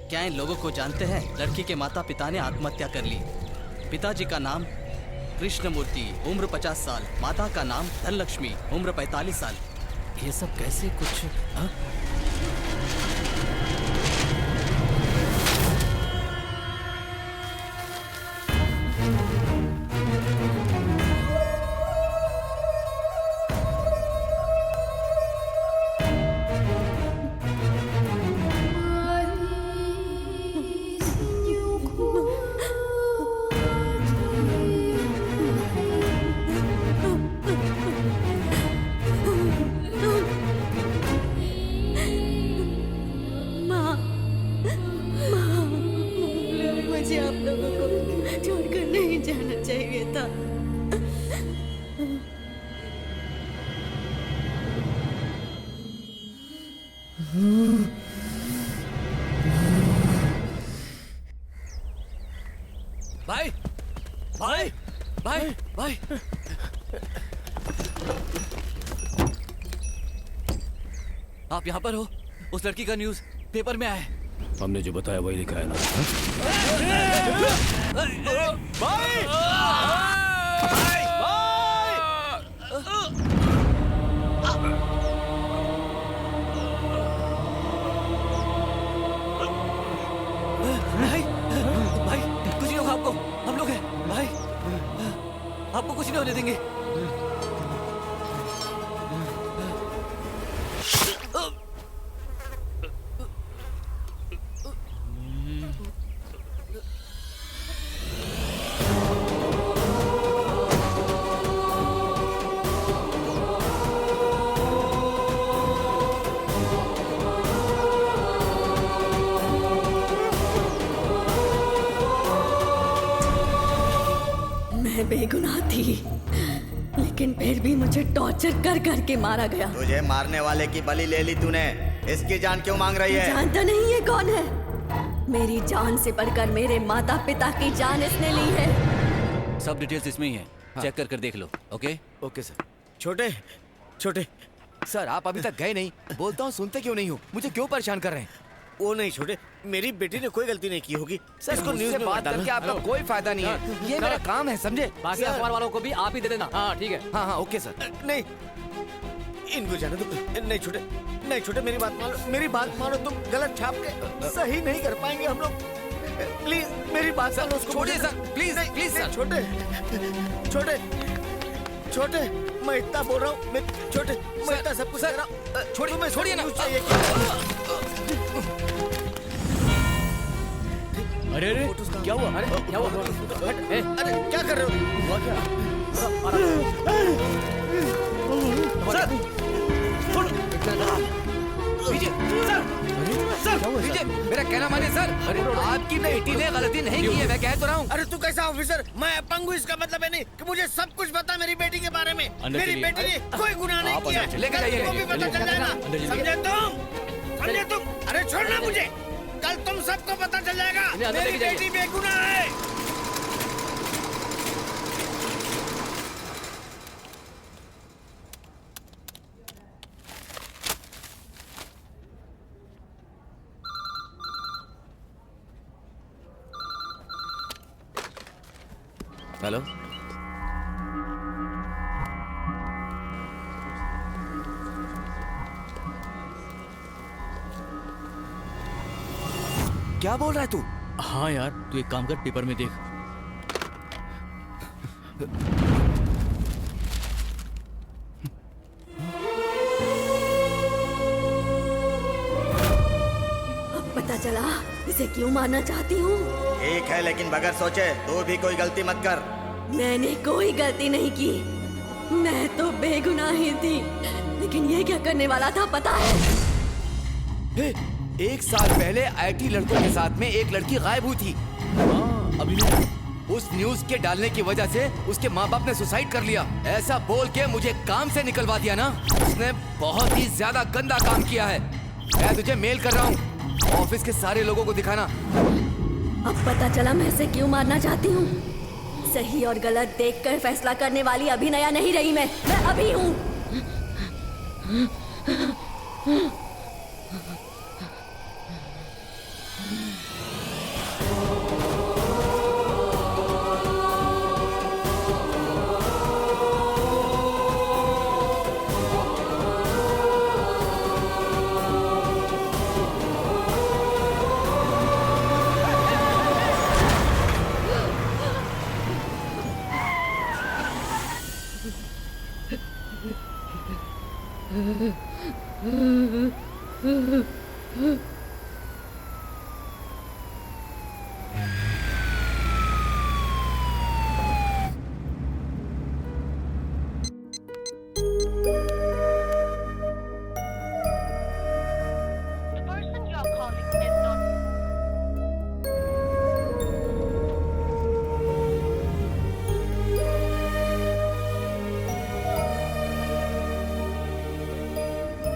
क्या इन लोगों को जानते हैं? लड़की के माता पिता ने आत्महत्या कर ली। पिताजी का नाम कृष्णमूर्ति, उम्र 50 साल। माता का नाम धनलक्ष्मी, उम्र 45 साल। ये सब कैसे कुछ हा? मुझे आप लोगों को छोड़कर नहीं जाना चाहिए था। भाई भाई भाई भाई आप यहाँ पर हो? उस लड़की का न्यूज़ पेपर में आया है। हमने जो बताया वही लिखा है ना। भाई भाई कुछ नहीं होगा आपको, हम लोग हैं भाई, आपको कुछ नहीं होने देंगे। मैं बेगुनाह थी, लेकिन फिर भी मुझे टॉर्चर कर कर के मारा गया। तुझे मारने वाले की बलि ले ली तूने, इसकी जान क्यों मांग रही है? जानता नहीं है कौन है? मेरी जान से बढ़कर मेरे माता पिता की जान इसने ली है। सब डिटेल्स इसमें ही है। चेक कर कर देख लो। Okay okay sir. छोटे छोटे सर, आप अभी तक गए नहीं। बोलता हूँ सुनते क्यों नहीं हो? मुझे क्यों परेशान कर रहे हैं? वो नहीं छोटे, मेरी बेटी ने कोई गलती नहीं की होगी। सर इसको न्यूज़ में बात करके आपका कोई फायदा नहीं है। ये मेरा काम है, समझे? बाकी अखबार वालों को भी आप ही दे देना। हाँ ठीक है। हाँ हाँ ओके सर। नहीं, इनको जाने दो। नहीं छोटे, नहीं छोटे, मेरी बात मानो, मेरी बात मानो। तुम गलत छाप के सही नहीं कर पाएंगे हम लोग। प्लीज मेरी बात मानो। छोड़िए सर, प्लीज प्लीज सर। छोटे छोटे छोटे, मैं इतना बोल रहा हूँ। छोटे, मैं इतना सब कुछ कर रहा हूँ। छोड़िए, छोड़िए ना। अरे अरे क्या हुआ? अरे क्या हुआ? अरे क्या कर रहे हो? हुआ क्या? विजय, मेरा कहना मानिए सर। अरे आपकी बेटी ने गलती नहीं की है, मैं कह तो रहा हूँ। अरे तू कैसा ऑफिसर? मैं अपंग हूँ, इसका मतलब है नहीं कि मुझे सब कुछ पता मेरी बेटी के बारे में। मेरी बेटी ने कोई गुनाह नहीं किया। लेकर जाइए, तुमको भी पता चल जाएगा। समझे तुम? समझे तुम? अरे छोड़ना मुझे, कल तुम सबको पता चल जाएगा मेरी बेटी बेगुनाह है। हेलो, क्या बोल रहा है तू? हाँ यार, तू एक काम कर, पेपर में देख। पता चला इसे क्यों मारना चाहती हूँ? ठीक है, लेकिन बगैर सोचे तू भी कोई गलती मत कर। मैंने कोई गलती नहीं की, मैं तो बेगुनाह ही थी। लेकिन ये क्या करने वाला था पता है? 1 साल पहले आईटी लड़कों के साथ में एक लड़की गायब हुई थी। अभिनय, उस न्यूज के डालने की वजह से उसके माँ बाप ने सुसाइड कर लिया। ऐसा बोल के मुझे काम से निकलवा दिया ना। उसने बहुत ही ज्यादा गंदा काम किया है। मैं तुझे मेल कर रहा हूँ, ऑफिस के सारे लोगों को दिखाना। अब पता चला मैं इसे क्यों मारना चाहती हूँ। सही और गलत देखकर फैसला करने वाली अभिनया नहीं रही मैं अभी हूँ।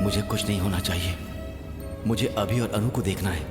मुझे कुछ नहीं होना चाहिए। मुझे अभी और अनु को देखना है।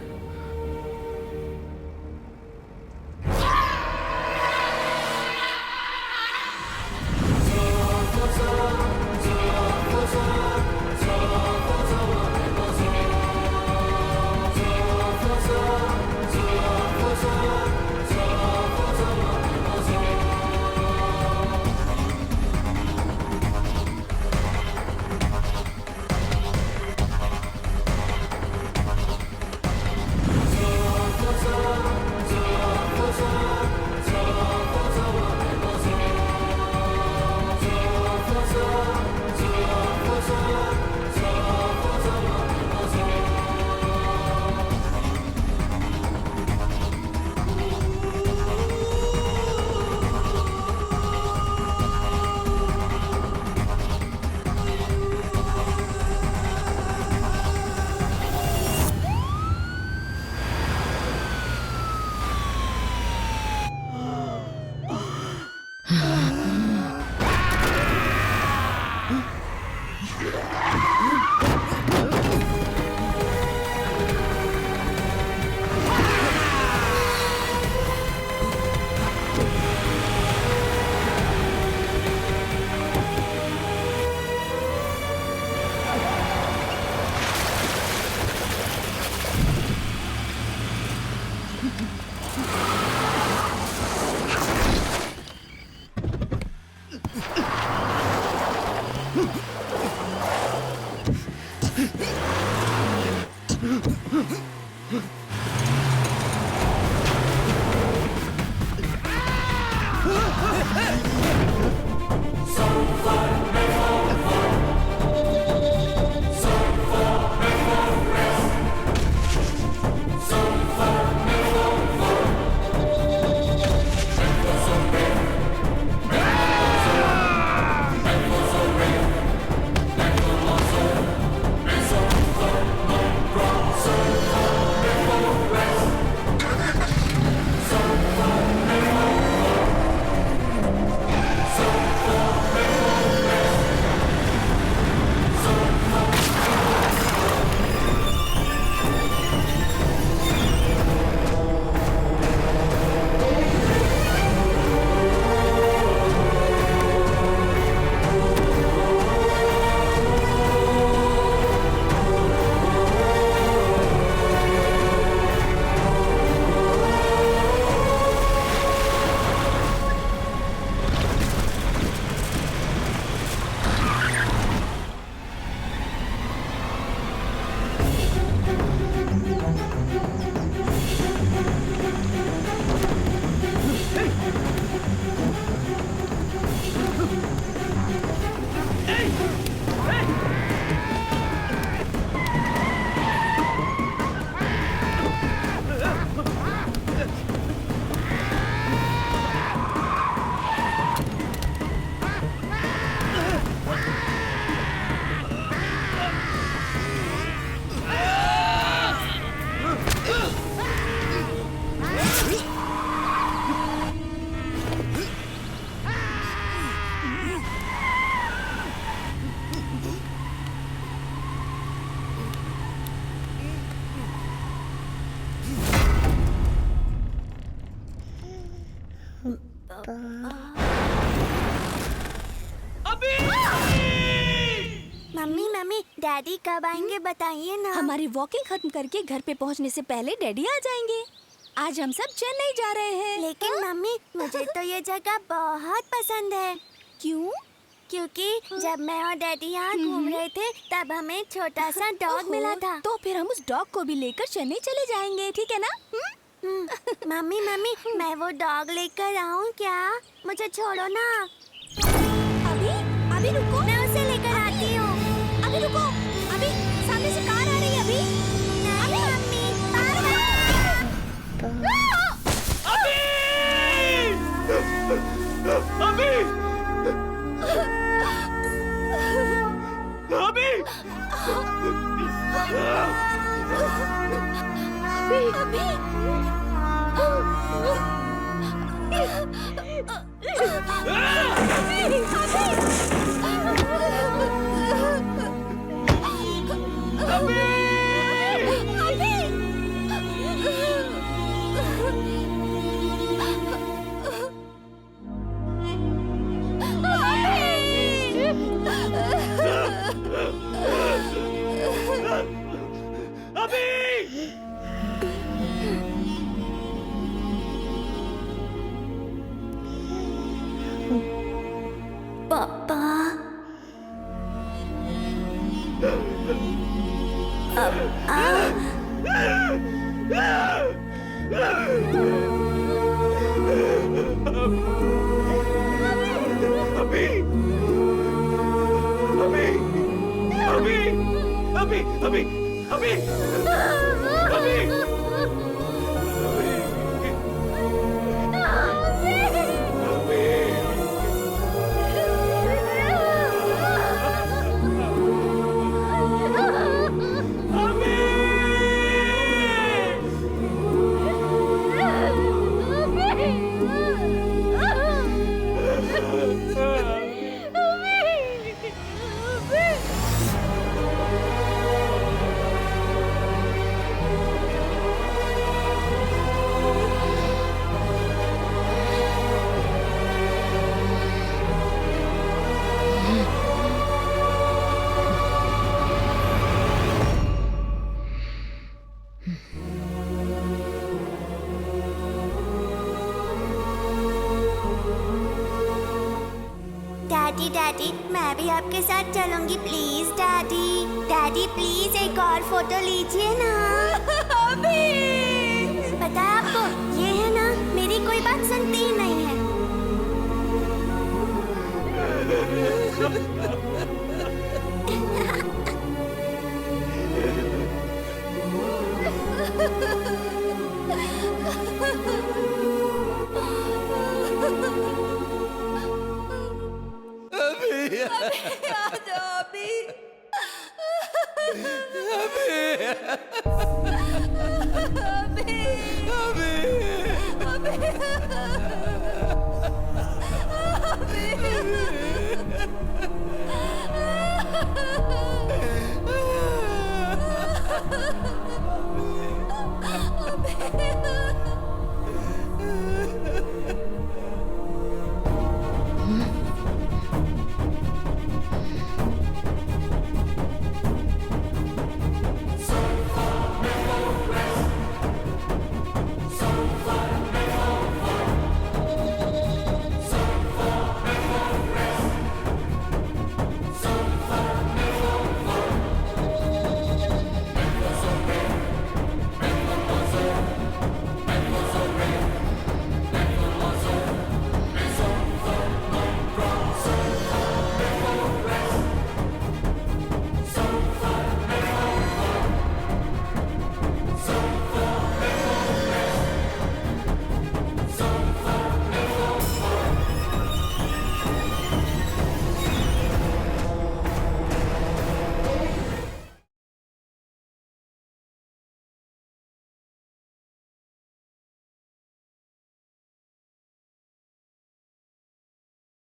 मम्मी मम्मी डैडी कब आएंगे बताइए ना। हमारी वॉकिंग खत्म करके घर पे पहुंचने से पहले डैडी आ जाएंगे। आज हम सब चेन्नई जा रहे हैं। लेकिन मम्मी मुझे तो ये जगह बहुत पसंद है। क्यों? क्योंकि जब मैं और डैडी यहाँ घूम रहे थे तब हमें छोटा सा डॉग मिला था। तो फिर हम उस डॉग को भी लेकर चेन्नई चले जाएंगे, ठीक है ना? मम्मी मम्मी मैं वो डॉग लेकर आऊँ क्या? मुझे छोड़ो ना। अभी रुको, मैं उसे लेकर आती हूँ। अभी रुको, अभी सामने से कार आ रही है। अभी पापा डैडी डैडी मैं भी आपके साथ चलूंगी प्लीज डैडी। डैडी प्लीज एक और फोटो लीजिए ना। अभी पता है आपको ये है ना मेरी कोई बात सुनती ही नहीं है। अभी